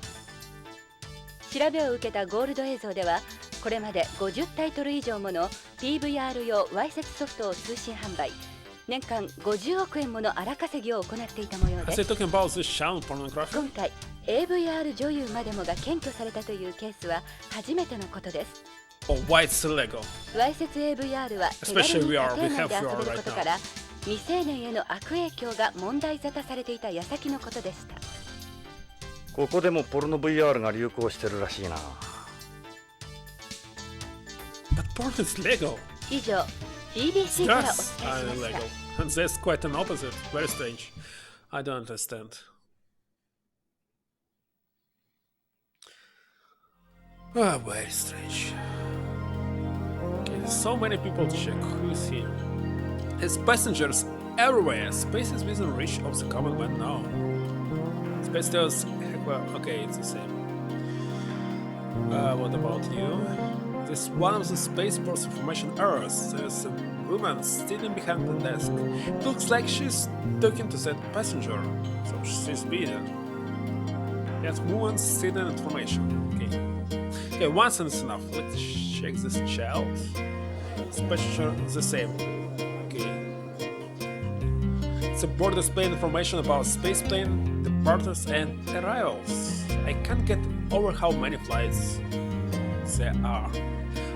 調べを受けたゴールド映像ではこれまで50タイトル以上もの PVR 用わいせつソフトを通信販売、年間50億円もの荒稼ぎを行っていた模様です。今回 AVR 女優までもが検挙されたというケースは初めてのことです。わいせつ AVR は手軽に家庭内で遊べることから未成年への悪影響が問題沙汰されていた矢先のことでした。
ここでもポルノ VR が流行してるらしいな。
But porn is legal.
以上 BBC からお伝えしました。
And that's quite an opposite. Very strange. I don't understand. Ah, very strange. Okay, so many people check who is here. There's passengers everywhere. Space is within reach of the common man now. Space tells, well, okay, it's the same. What about you? This one of the spaceport's information errors. There's a woman sitting behind the desk. It looks like she's talking to that passenger, so she's beaten. Yes, woman sitting information. Okay, one sentence is enough. Let's check this child. This passenger is the same. Okay. It's a board display information about spaceplane, departures and arrivals. I can't get over how many flights there are.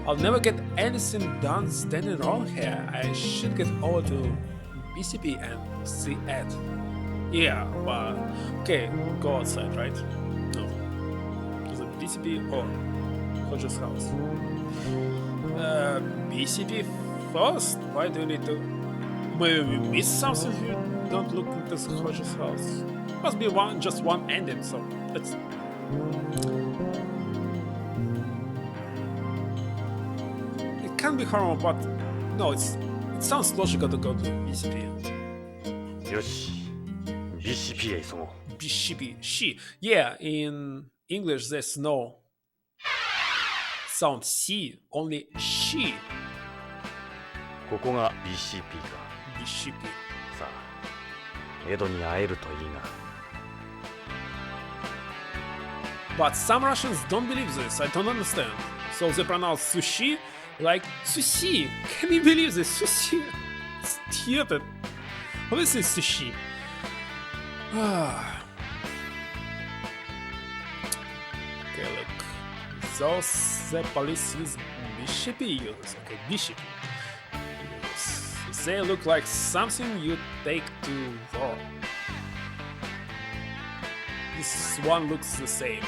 I'll never get anything done standing around here. I should get over to BCP and see Ed. Yeah, but okay, go outside, right? No. Is it BCP or Hodge's house? BCP first? Why do you need to? Maybe we missed something if you don't look into Hodge's house. Must be just one ending, so let's. can be harmful, but no, it sounds logical to go to BCP.
よし BCP へ急ごう
BCP, she. Yeah, in English there's no sound C, only she.
ここが BCP か
BCP.
さあエドに会えるといいが
But some Russians don't believe this, I don't understand. So they pronounce sushi like sushi. Can you believe this? Sushi? Stupid. What is this sushi? Okay, look. Those the police use BCP uses. Okay, BCP. Yes. They look like something you take to war. This one looks the same.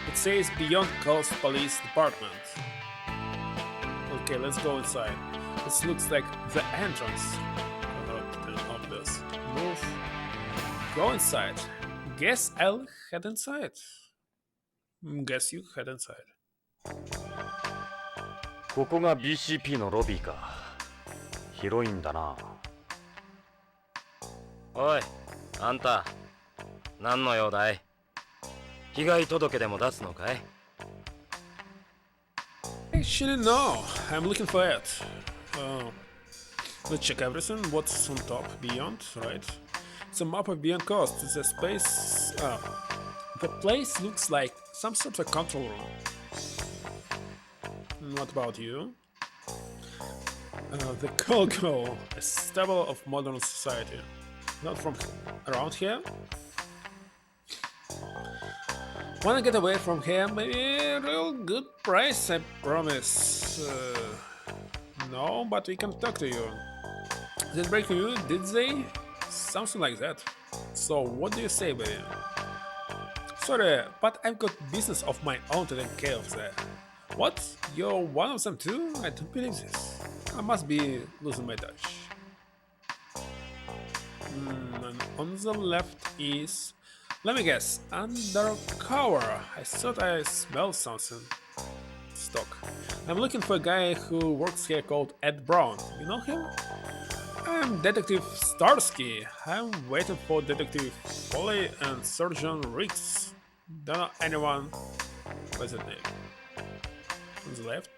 It says Beyond Coast Police Department. Okay, let's go inside. This looks like the entrance of this. Move. Go inside. Guess I'll head inside. Guess you head inside.
ここが BCP のロビーか広いんだな
おいあんた何の用だい被害届でも出すのかい
Actually, no. I'm looking for it. Let's check everything. What's on top? Beyond, right? It's a map of Beyond Coast. It's a space. The place looks like some sort of control room. What about you? The cool girl, a staple of modern society. Not from around here? Wanna get away from here? Maybe a real good price, I promise. No, but we can talk to you. Did break you, did they? Something like that. So, what do you say, baby? Sorry, but I've got business of my own to take care of that. What? You're one of them too? I don't believe this. I must be losing my touch. And on the left is... Let me guess, undercover. I thought I smelled something. Stock. I'm looking for a guy who works here called Ed Brown. You know him? I'm Detective Starsky. I'm waiting for Detective Foley and Surgeon Riggs. Don't know anyone by that name. On the left.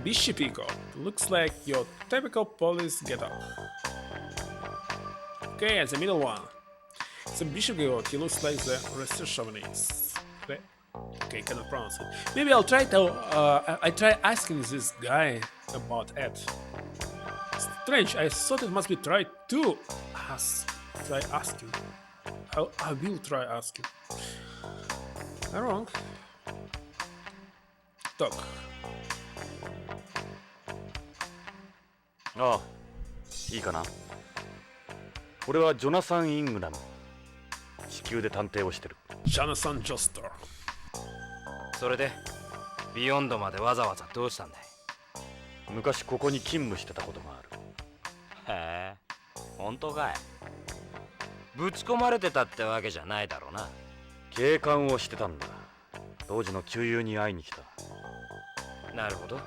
Bishop Eagle. Looks like your typical police getup. Okay, and the middle one. It's a Bishop Eagle. He looks like the receptionist. Okay, cannot pronounce it. Maybe I'll try to. I try asking this guy about Ed. Strange. I thought it must be tried to try asking. I will try asking. I'm wrong. Talk.
ああいいかな俺はジョナサン・イングラム地球で探偵をしてる
ジョナサン・ジョスター
それでビヨンドまでわざわざどうしたんだい
昔ここに勤務してたことがある
へえ本当かいぶち込まれてたってわけじゃないだろうな
警官をしてたんだ当時の旧友に会いに来た
なるほど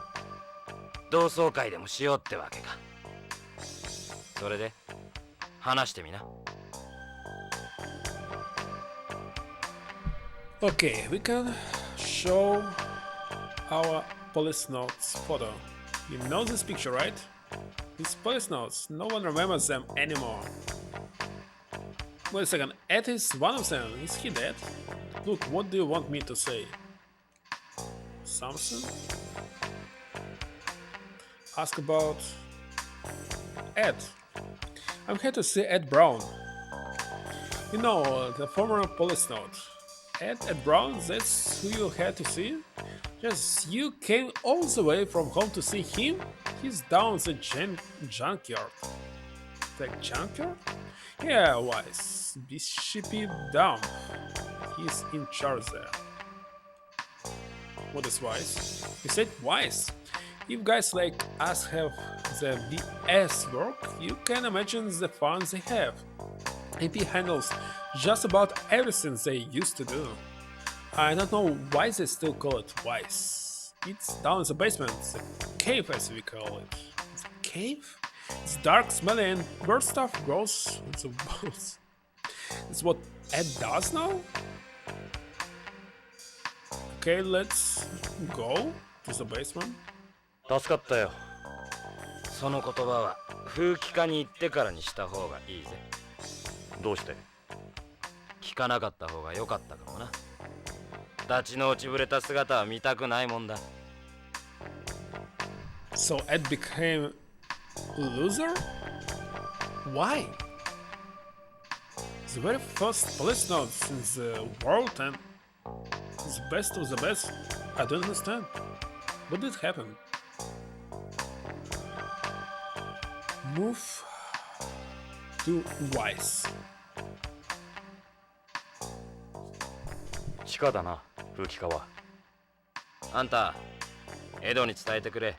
同窓会でもしようってわけかそれで話してみな
Okay, we can show our Policenauts photo. You know this picture, right? These Policenauts, no one remembers them anymore. Wait a second, Ed is one of them. Is he dead? Look, what do you want me to say? Something? Ask about Ed. I'm here to see Ed Brown. You know, the former Policenaut. Ed Brown, that's who you had to see? Yes, you came all the way from home to see him? He's down the junkyard. The junkyard? Yeah, Wise. Bishopy down. He's in charge there. What is Wise? You said Wise. If guys like us have the BS work, you can imagine the fun they have. AP handles just about everything they used to do. I don't know why they still call it Wise. It's down in the basement. It's a cave, as we call it. It's a cave? It's dark, smelly, and weird stuff grows in the walls. It's what Ed does now? Okay, let's go to the basement.
助かったよ。
その言葉は風紀課に行ってからにした方がいいぜ。
どうして？
聞かなかった方が良かったかもな。立ちの落ちぶれた姿は見たくないもんだ。
So Ed became a loser? Why? The very first Policenauts in the world and the best of the best. I don't understand. What did happen? Move to Wise.
地下だな、風紀課は。
あんた、エドに伝えてくれ。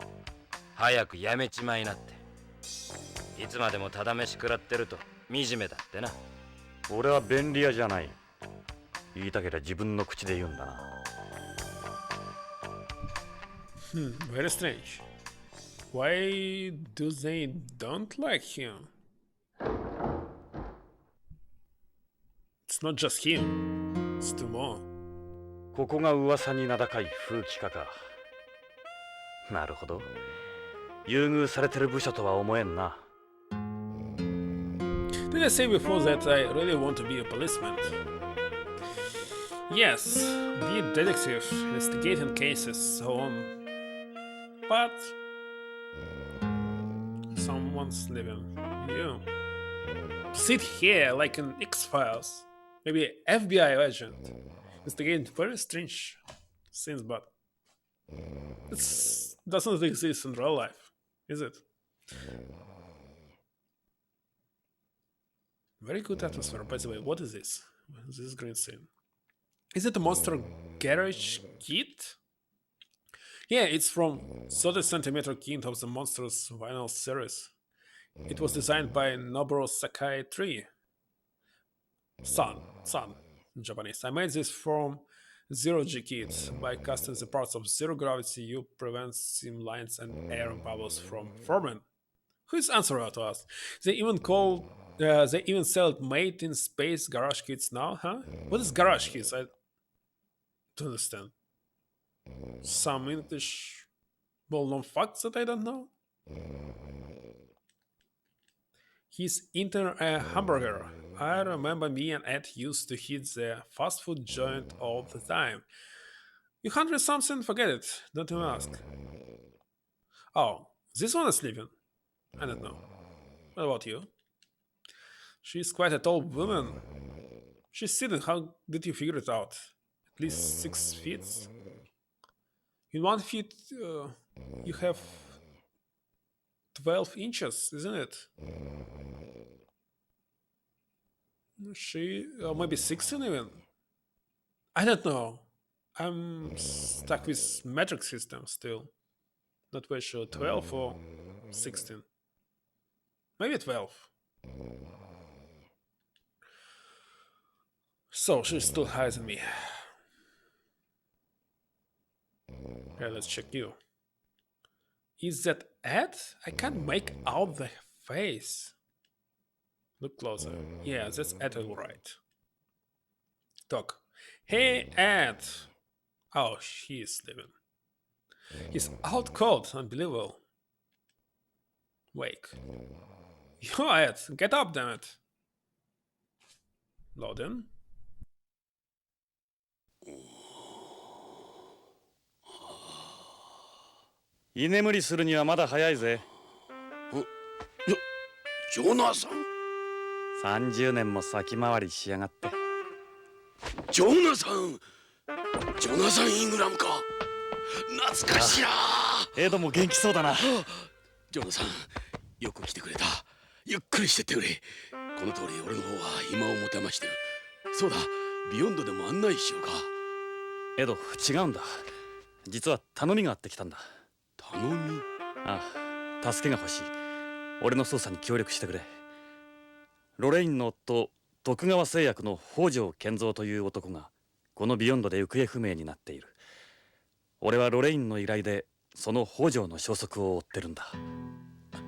早くやめちまいなって。いつまでもただ飯食らってると惨めだってな。
俺は便利屋じゃない。言いたけりゃ自分の口で言うんだな。
Very strange. Why do they don't like him? It's not just him. It's two more.
ここが噂に名高い風紀課か。なるほど。優遇されてる部署とは思えんな。
Did I say before that I really want to be a policeman? Yes, be a detective, investigating cases, so on. But someone's leaving you. Sit here like an X-Files, maybe FBI agent, investigating very strange things, but it doesn't exist in real life, is it? Very good atmosphere, by the way. What is this? This green scene. Is it a Monster Garage kit? Yeah, it's from 30cm kit of the Monsters vinyl series. It was designed by Noboru Sakai 3. San in Japanese. I made this from Zero G kit. By casting the parts of Zero Gravity, you prevent seam lines and air bubbles from forming. Who is answering to us? They even sell it made in space garage kits now, huh? What is garage kits? I don't understand. Some English well-known facts that I don't know. He's eating a hamburger. I remember me and Ed used to hit the fast food joint all the time. You hungry something? Forget it. Don't even ask. Oh, this one is leaving. I don't know. What about you? She's quite a tall woman. She's sitting. How did you figure it out? At least 6 feet? In 1 feet, you have 12 inches, isn't it? She, maybe 16 even? I don't know. I'm stuck with metric system still. Not very sure. 12 or 16? Maybe 12. So she's still higher than me. Okay, let's check you. Is that Ed? I can't make out the face. Look closer. Yeah, that's Ed, alright. Talk. Hey, Ed! Oh, he is sleeping. He's out cold. Unbelievable. Wake. Yo, Ed, get up, damn it. Loading.
居眠りするにはまだ早いぜ。
ジョナサン。
30年も先回りしやがって。
ジョナサン。ジョナサン・イングラムか。懐かしいな。
エドも元気そうだな。
ジョナサン、よく来てくれた。ゆっくりしてってくれ。この通り俺の方は暇を持てましてる。そうだ、ビヨンドでも案内しようか。
エド、違うんだ。実は頼みがあってきたんだ。
頼み？
ああ、助けが欲しい。俺の捜査に協力してくれ。ロレインの夫、徳川製薬の北条健三という男がこのビヨンドで行方不明になっている。俺はロレインの依頼でその北条の消息を追ってるんだ。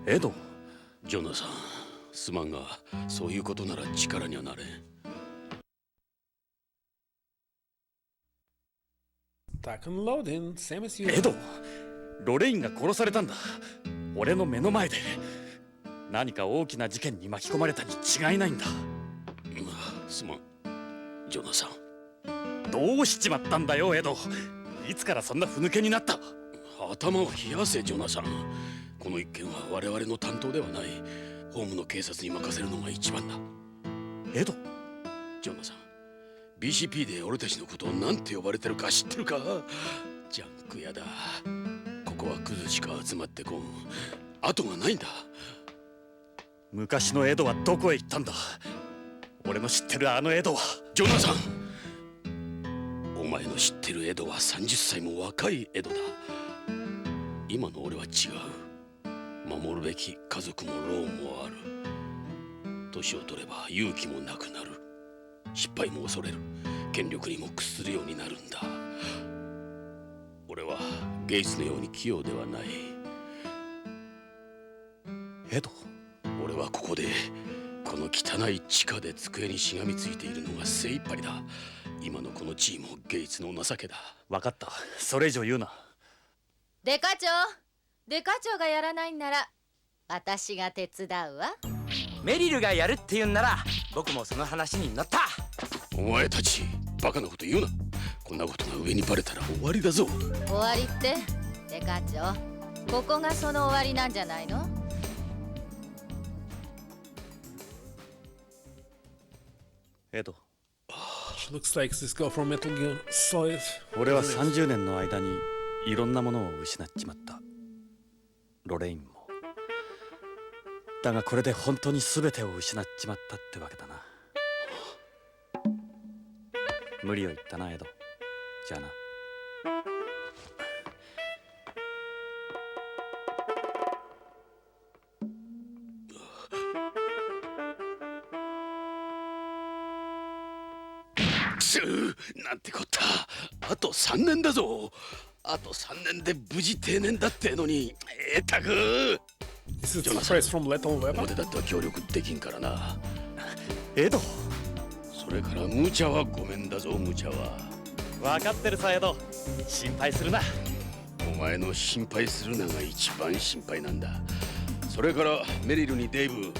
エド？
ジョナサン、すまんが、そういうことなら力にはなれん。
エド、ロレインが殺されたんだ。俺の目の前で。何か大きな事件に巻き込まれたに違いないんだ。
すまん、ジョナサ
ン。どうしちまったんだよ、エド。いつからそんなふぬけになった？
頭を冷やせ、ジョナサン。この一件は我々の担当ではない。ホームの警察に任せるのが一番だ。
エド？
ジョナサン、BCP で俺たちのことを何て呼ばれてるか知ってるか？ジャンク屋だ。ここはクズしか集まってこん。後がないんだ。
昔のエドはどこへ行ったんだ？俺の知ってるあのエドは。
ジョナサン、お前の知ってるエドは30歳も若いエドだ。今の俺は違う。守るべき家族もローンもある。年を取れば勇気もなくなる。失敗も恐れる。権力にも屈するようになるんだ。俺はゲイツのように器用ではない。
エド？
俺はここでこの汚い地下で机にしがみついているのが精一杯だ。今のこの地位もゲイツの情けだ。
分かった、それ以上言うな。
デカ長がやらないんなら私が手伝うわ。
メリルがやるって言うんなら僕もその話に乗った。
お前たちバカなこと言うな。こんなことが上にバレたら終わりだぞ。
終わりってデカ長、ここがその終わりなんじゃないの？
エド、
俺
は30年の間にいろんなものを失っちまった。ロレインも。だがこれで本当に全てを失っちまったってわけだな。無理を言ったな、エド。じゃあな。
なんてこった。あと3年だぞ。あと3年で無事定年だってのに。たくジョナサン、表だっては協力できんからな。
エド、
それから無茶はごめんだぞ。無茶は
分かってるさ、エド。心配するな。
お前の心配するなが一番心配なんだ。それからメリルにデイブ、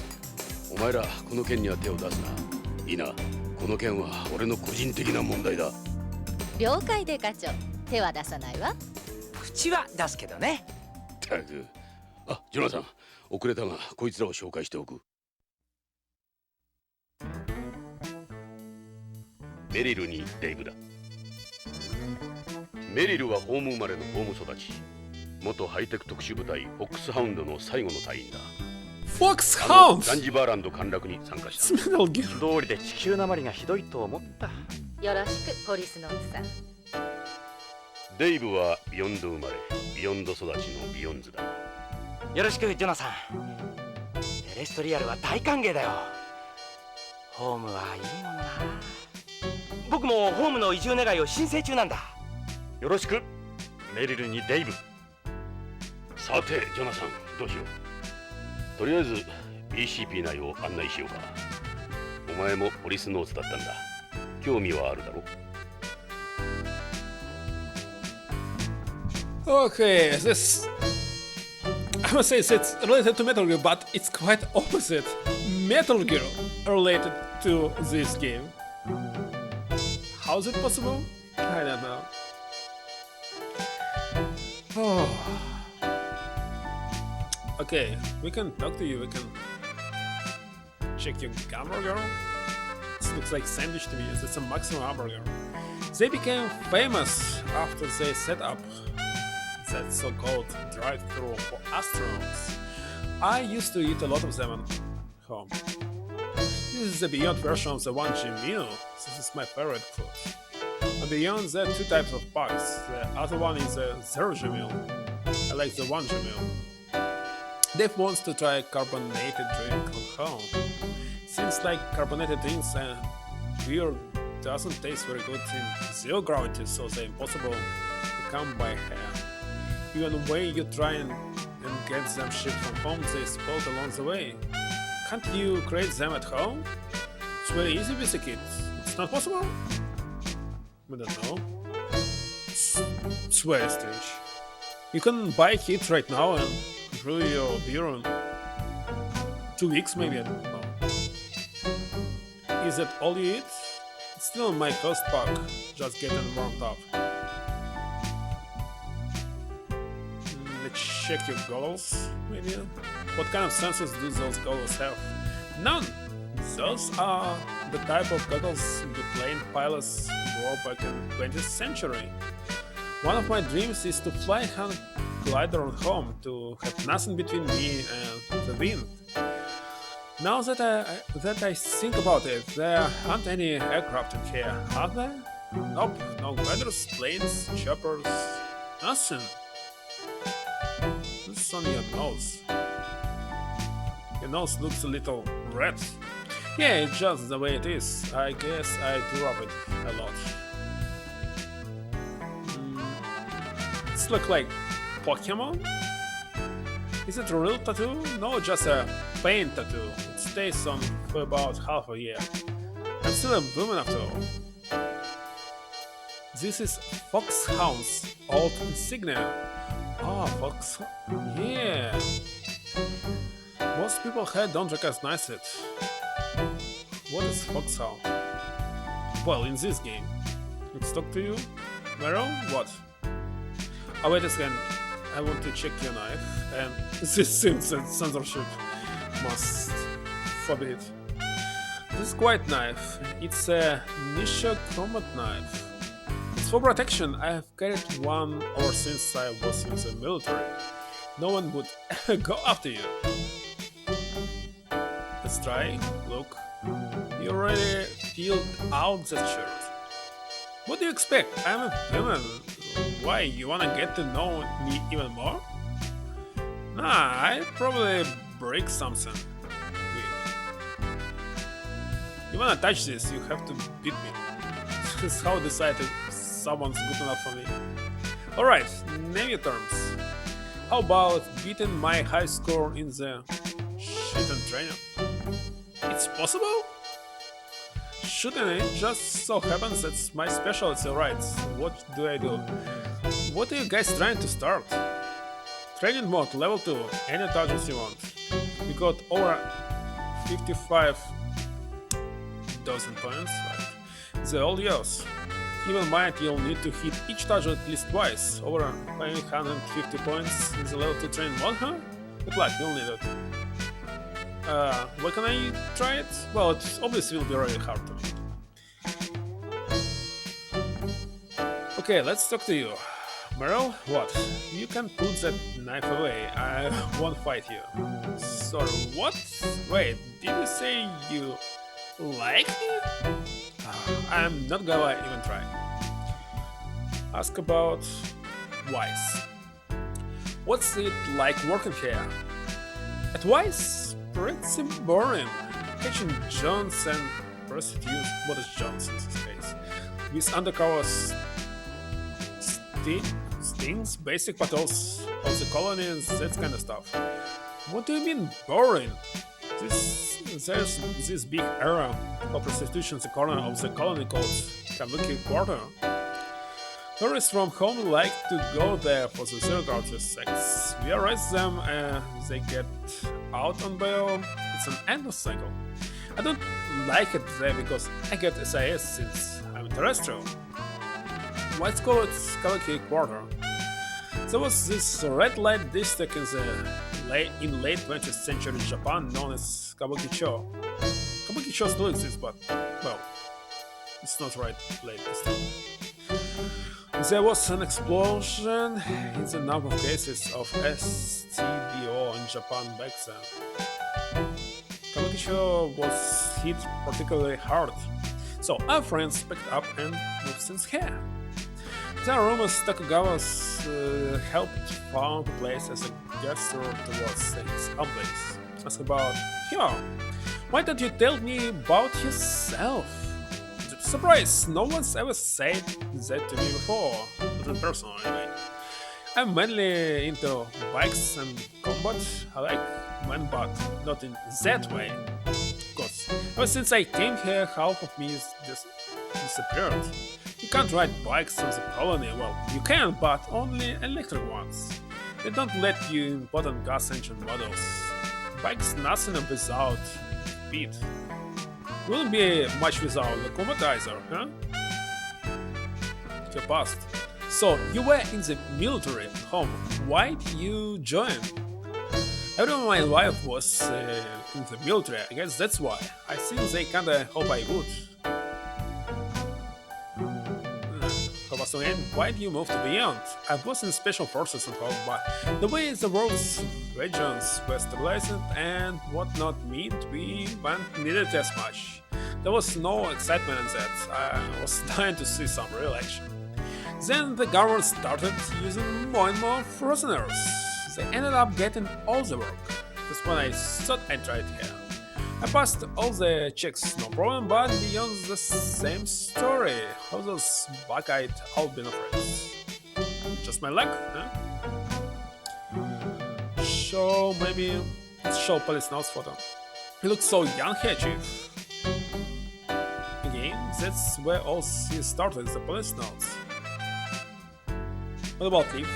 お前らこの件には手を出すな。いいな。この件は俺の個人的な問題だ。
了解で課長、手は出さないわ。
口は出すけどね。
たく、あ、ジョナサン、遅れたがこいつらを紹介しておく。メリルにデイブだ。メリルはホーム生まれのホーム育ち。元ハイテク特殊部隊フォックスハウンドの最後の隊員だ。
フォックスハウンド、
ザンジバーランド陥落に参加した。
道理で地球なまりがひどいと思った。
よろしく、ポリスノーツさん。
デイブはビヨンド生まれ、ビヨンド育ちのビヨンズだ。
よろしく、ジョナサン。テレストリアルは大歓迎だよ。ホームはいいものな。僕もホームの移住願いを申請中なんだ。
よろしく、メリルにデイブ。
さて、ジョナサン、どうしよう。とりあえず BCP 内を案内しようか。お前もポリスノーツだったんだ。興味はあるだろ。
Okay, this I must say it's related to Metal Gear, but it's quite opposite. Metal Gear related to this game. How is it possible? I don't know. Oh. Okay, we can talk to you, we can check your hamburger. This looks like sandwich to me, it's a maximum hamburger. They became famous after they set up that so-called drive-thru for astronauts. I used to eat a lot of them at home. This is the Beyond version of the 1G meal. This is my favorite food. And Beyond, there are two types of packs. The other one is a 0G meal. I like the 1G meal. Dave wants to try carbonated drink on home. Seems like carbonated drinks and beer doesn't taste very good in zero gravity, so they're impossible to come by hand. Even when you try and get them shipped from home, they spoil along the way. Can't you create them at home? It's very easy with the kids. It's not possible? I don't know. It's very strange. You can buy kits right now and brew your beer in 2 weeks maybe, I don't know. Is that all you eat? It's still in my first pack, just getting warmed up. Let's check your goggles, maybe? What kind of sensors do those goggles have? None! Those are the type of goggles the plane pilots wore back in the 20th century. One of my dreams is to fly a hand glider on home, to have nothing between me and the wind. Now that I think about it, there aren't any aircraft in here, are there? Nope, no gliders, planes, choppers, nothing. What's on your nose? Your nose looks a little red. Yeah, it's just the way it is. I guess I drew up it a lot. It looks like Pokemon? Is it a real tattoo? No, just a paint tattoo. It stays on for about half a year. I'm still a woman after all. This is Foxhound's old insignia. Ah, Fox... yeah. Most people here don't recognize it. What is Foxhound? Well, in this game. Let's talk to you. Meryl, what? Oh, wait a second. I want to check your knife, and this seems that censorship must forbid. This is quite knife. It's a Nisha combat knife. It's for protection. I have carried one ever since I was in the military. No one would go after you. Let's try. Look. You already peeled out that shirt. What do you expect? I'm a woman. Why? You wanna get to know me even more? Nah, I probably break something. Wait. You wanna touch this, you have to beat me. This is how I decide if someone's good enough for me. Alright, name your terms. How about beating my high score in the shit and training? It's possible? Shooting it just so happens that's my specialty, right? What do I do? What are you guys trying to start? Training mode, level 2, any targets you want. We got over 55,000 points, right? They're all yours. Keep in mind you'll need to hit each target at least twice. Over 550 points in the level 2 training mode, huh? Good luck, you'll need it. Where can I try it? Well, it obviously will be really hard to me. Okay, let's talk to you. Meryl, what? You can put that knife away. I won't fight you. Sorry, what? Wait, did you say you like me? I'm not gonna even try. Ask about Wise. What's it like working here? At Wise? Pretty boring. Catching Jones and prostitutes. What is Jones in this case? With undercover stings, basic patrols of the colony, and that kind of stuff. What do you mean boring? There's this big area of prostitution in the corner of the colony called Kabuki Quarter. Tourists from home like to go there for the zero-gravity sex. We arrest them and they get out on bail. It's an endless cycle. I don't like it there because I get SIS since I'm terrestrial. Why it's called Kabuki Quarter? There was this red light district in late 20th century Japan known as Kabukicho. Kabukicho still exists, but, well, it's not right late district. There was an explosion in the number of cases of STDO in Japan back then. Kabukicho was hit particularly hard, so our friends picked up and moved since here. There are rumors Tokugawa's helped found the place as a gesture towards its own place. Ask about, yo, why don't you tell me about yourself? Surprise, no one's ever said that to me before. different person anyway. I'm mainly into bikes and combat. I like men, but not in that way. Of course, ever since I came here, half of me is disappeared. You can't ride bikes on the colony. Well, you can, but only electric ones. They don't let you in modern gas engine models. Bikes nothing without speed. Wouldn't be much without the commodizer, huh? Your past. So, you were in the military at home. Why did you join? Everyone in my life was in the military, I guess that's why. I think they kinda hope I would. So again, why did you move to Beyond? I was in special forces at home, but the way the world's regions were stabilized and whatnot meant we weren't needed as much. There was no excitement in that. I was dying to see some real action. Then the government started using more and more prisoners. They ended up getting all the work. That's when I thought I'd try it here. I passed all the checks, no problem, but beyond the same story. How those black-eyed albino friends? Just my luck, huh? Let's show Policenauts photo. He looks so young here, Chief. Again, that's where all this started, the Policenauts. What about Leaf?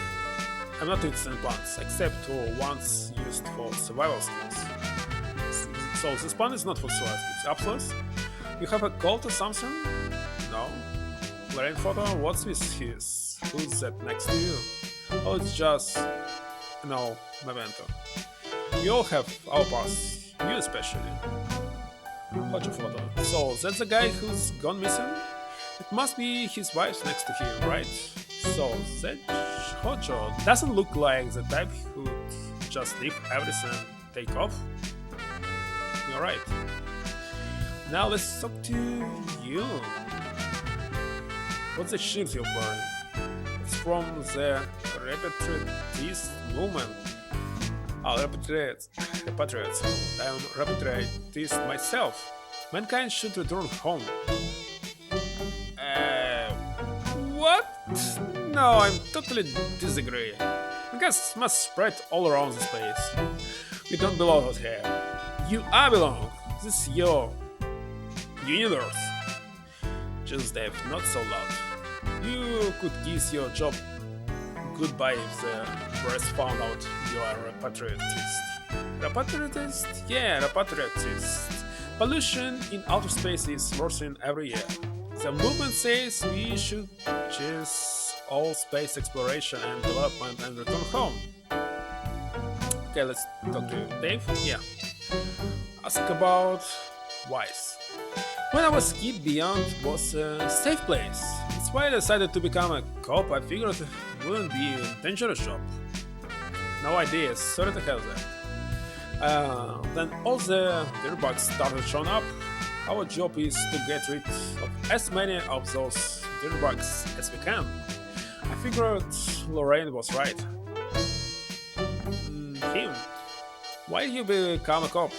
I'm not interested in plants, except for ones used for survival skills. So this plant is not for survival skills. Upstairs? You have a call to something? No. Lorraine photo? What's with his? Who's that next to you? Oh, it's just... No, memento. We all have our past. You especially. Hojo photo. So that's the guy who's gone missing? It must be his wife next to him, right? So that Hojo doesn't look like the type who'd just leave everything and take off. You're right. Now let's talk to you. What's the shirt you're wearing? It's from the repatriatist movement. Repatriates. I'm a repatriatist myself. Mankind should return home. What? No, I'm totally disagree. Gas must spread all around the space. We don't belong out here. You are belong. This is your universe. Just Dave, not so loud. You could kiss your job goodbye if the press found out you are a repatriatist. Repatriatist? Yeah, repatriatist. Pollution in outer space is worsening every year. The movement says we should choose all space exploration and development and return home. Okay, let's talk to you. Dave? Yeah. Ask about Wise. When I was a kid, Beyond was a safe place. That's why I decided to become a cop. I figured it wouldn't be a dangerous job. No idea, sorry to have that. Then all the dirtbags started showing up. Our job is to get rid of as many of those dirtbags as we can. I figured Lorraine was right. Him. Why did you become a cop?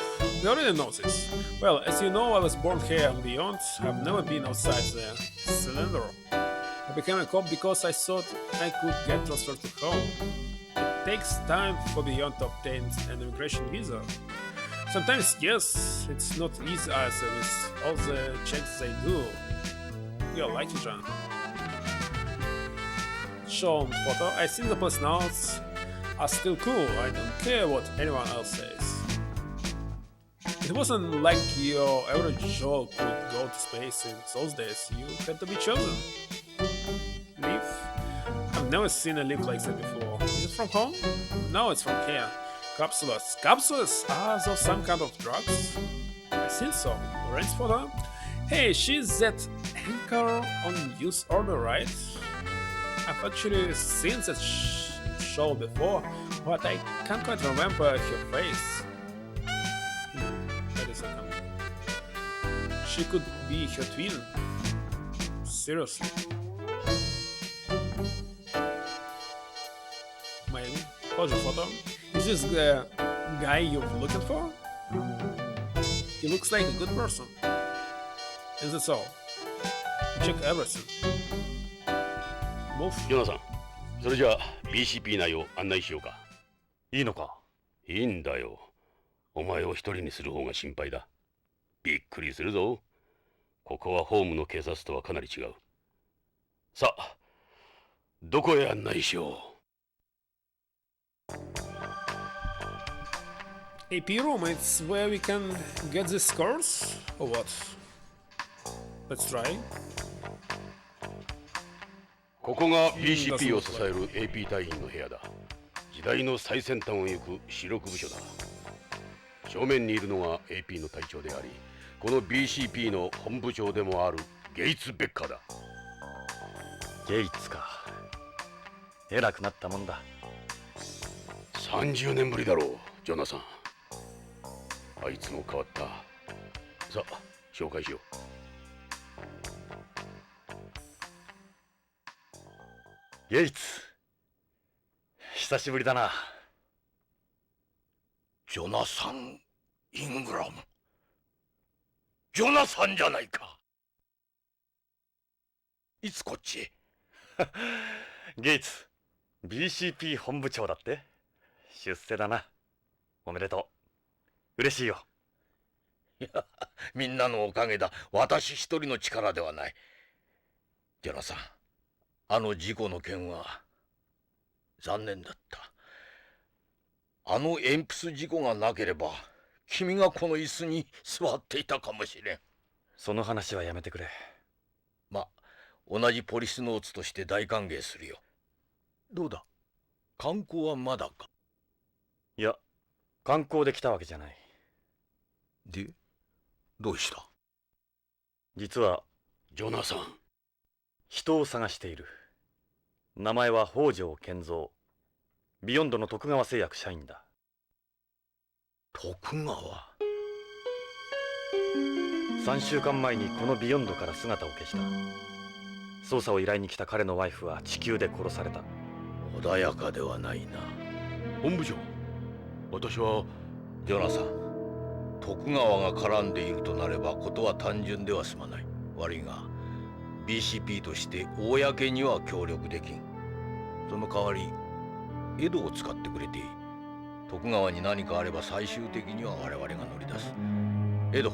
We already know this. Well, as you know, I was born here and Beyond. I've never been outside the cylinder. I became a cop because I thought I could get transferred to home. It takes time for Beyond to obtain an immigration visa. Sometimes, yes, it's not easy as with all the checks they do. You're lucky, John. Shown photo. I think the Policenauts are still cool. I don't care what anyone else says. It wasn't like your average Joe could go to space in those days. You had to be chosen. Leaf? I've never seen a leaf like that before. Is it from home? No, it's from here. Capsules. Capsules? Are those some kind of drugs? I think so. Lorraine's photo? Hey, she's that anchor on use order, right? I've actually seen that show before, but I can't quite remember her face. Wait a second. She could be her twin. Seriously. Maybe. Hold your photo. Is this the guy you're looking for? He looks like a good person. And that's all. Check everything.
ジョナサン、それじゃあ BCP 内を案内しようか。
いいのか？
いいんだよ。お前を一人にする方が心配だ。びっくりするぞ。ここはホームの警察とはかなり違う。さあ、どこへ案内しよう。
AP room, it's where we can get the scores or what? Let's try.
ここが BCP を支える AP 隊員の部屋だ。時代の最先端を行く主力部署だ。正面にいるのが AP の隊長であり、この BCP の本部長でもあるゲイツ・ベッカーだ。
ゲイツか。偉くなったもんだ。
30年ぶりだろう、ジョナサン。あいつも変わった。さあ、紹介しよう。
ゲイツ、久しぶりだな。
ジョナサン・イングラム。ジョナサンじゃないか。いつこっちへ？
ゲイツ、BCP 本部長だって？出世だな。おめでとう。嬉しいよ。
いや、みんなのおかげだ。私一人の力ではない。ジョナサン、あの事故の件は残念だった。あの鉛筆事故がなければ君がこの椅子に座っていたかもしれん。
その話はやめてくれ。
ま、同じポリスノーツとして大歓迎するよ。どうだ、観光はまだか？
いや、観光で来たわけじゃない。
で、どうした？
実は
ジョナサン、
人を探している。名前は北条健三。ビヨンドの徳川製薬社員だ。
徳川
？3週間前にこのビヨンドから姿を消した。捜査を依頼に来た彼のワイフは地球で殺された。
穏やかではないな。
本部長、私は。
ジョナサン、徳川が絡んでいるとなればことは単純では済まない。悪いが BCP として公には協力できん。その代わり江戸を使ってくれていい。徳川に何かあれば最終的には我々が乗り出す。江戸、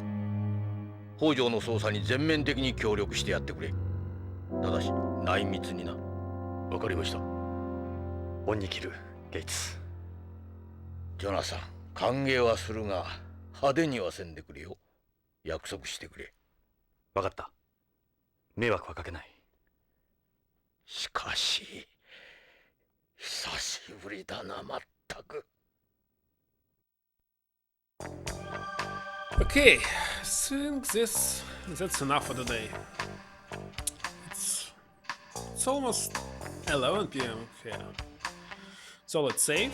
北条の捜査に全面的に協力してやってくれ。ただし内密にな。
わかりました。
恩に着る、ゲイツ。
ジョナサン、歓迎はするが派手にはせんでくれよ。約束してくれ。
わかった。迷惑はかけない。
しかし久しぶりだな、まったく。
Okay, think that's enough for the day. It's almost 11 p.m. here. So let's save.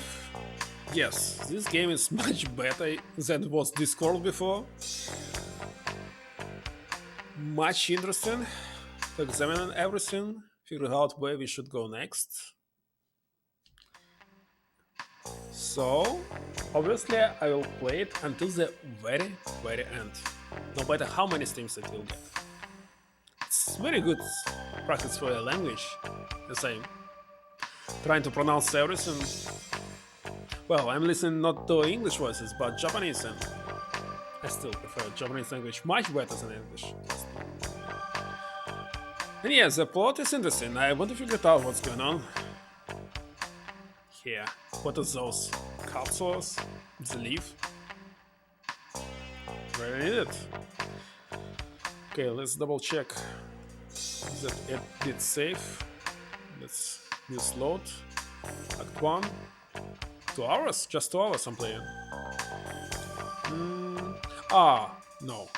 Yes, this game is much better than was Discord before. Much interesting to examine everything, figure out where we should go next. So, obviously I will play it until the very end, no matter how many streams it will get. It's very good practice for a language, as I'm trying to pronounce everything. Well, I'm listening not to English voices, but Japanese, and I still prefer Japanese language much better than English. And yeah, the plot is interesting. I want to figure out what's going on here. What are those capsules? The leaf? Very needed. Okay, let's double check that it did save. Let's use load. Act 1. 2 hours? Just 2 hours I'm playing. No.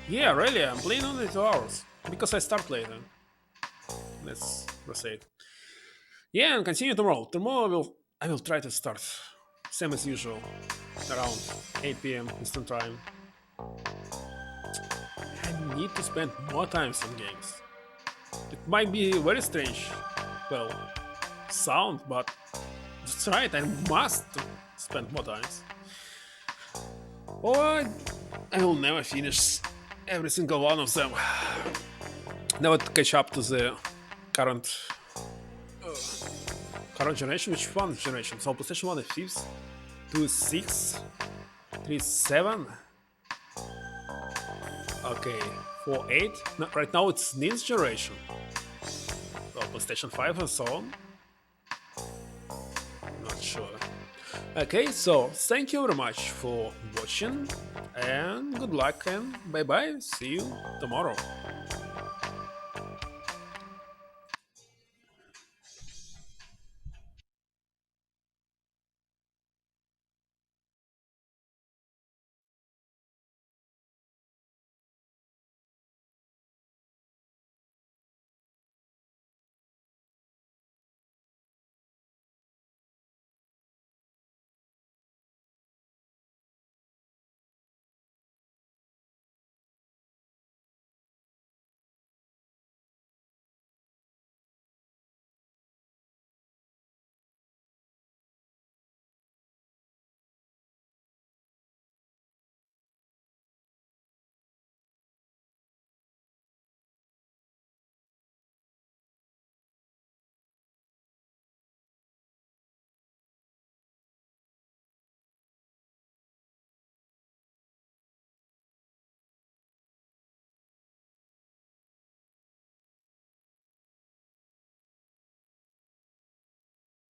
Yeah, really, I'm playing only 2 hours. Because I start later. Let's proceed. Yeah, and continue tomorrow. Tomorrow I will try to start, same as usual, around 8 p.m. Eastern Time. I need to spend more time on games. It might be very strange, well, sound, but that's right, I must spend more time. Or I will never finish every single one of them. Never catch up to the current Current generation, which one generation? So PlayStation 1 is 5th, 2 is 6, 3 is 7. Okay, 4, 8. No, right now it's this generation. So PlayStation 5 and so on. Not sure. Okay, so thank you very much for watching and good luck and bye bye. See you tomorrow.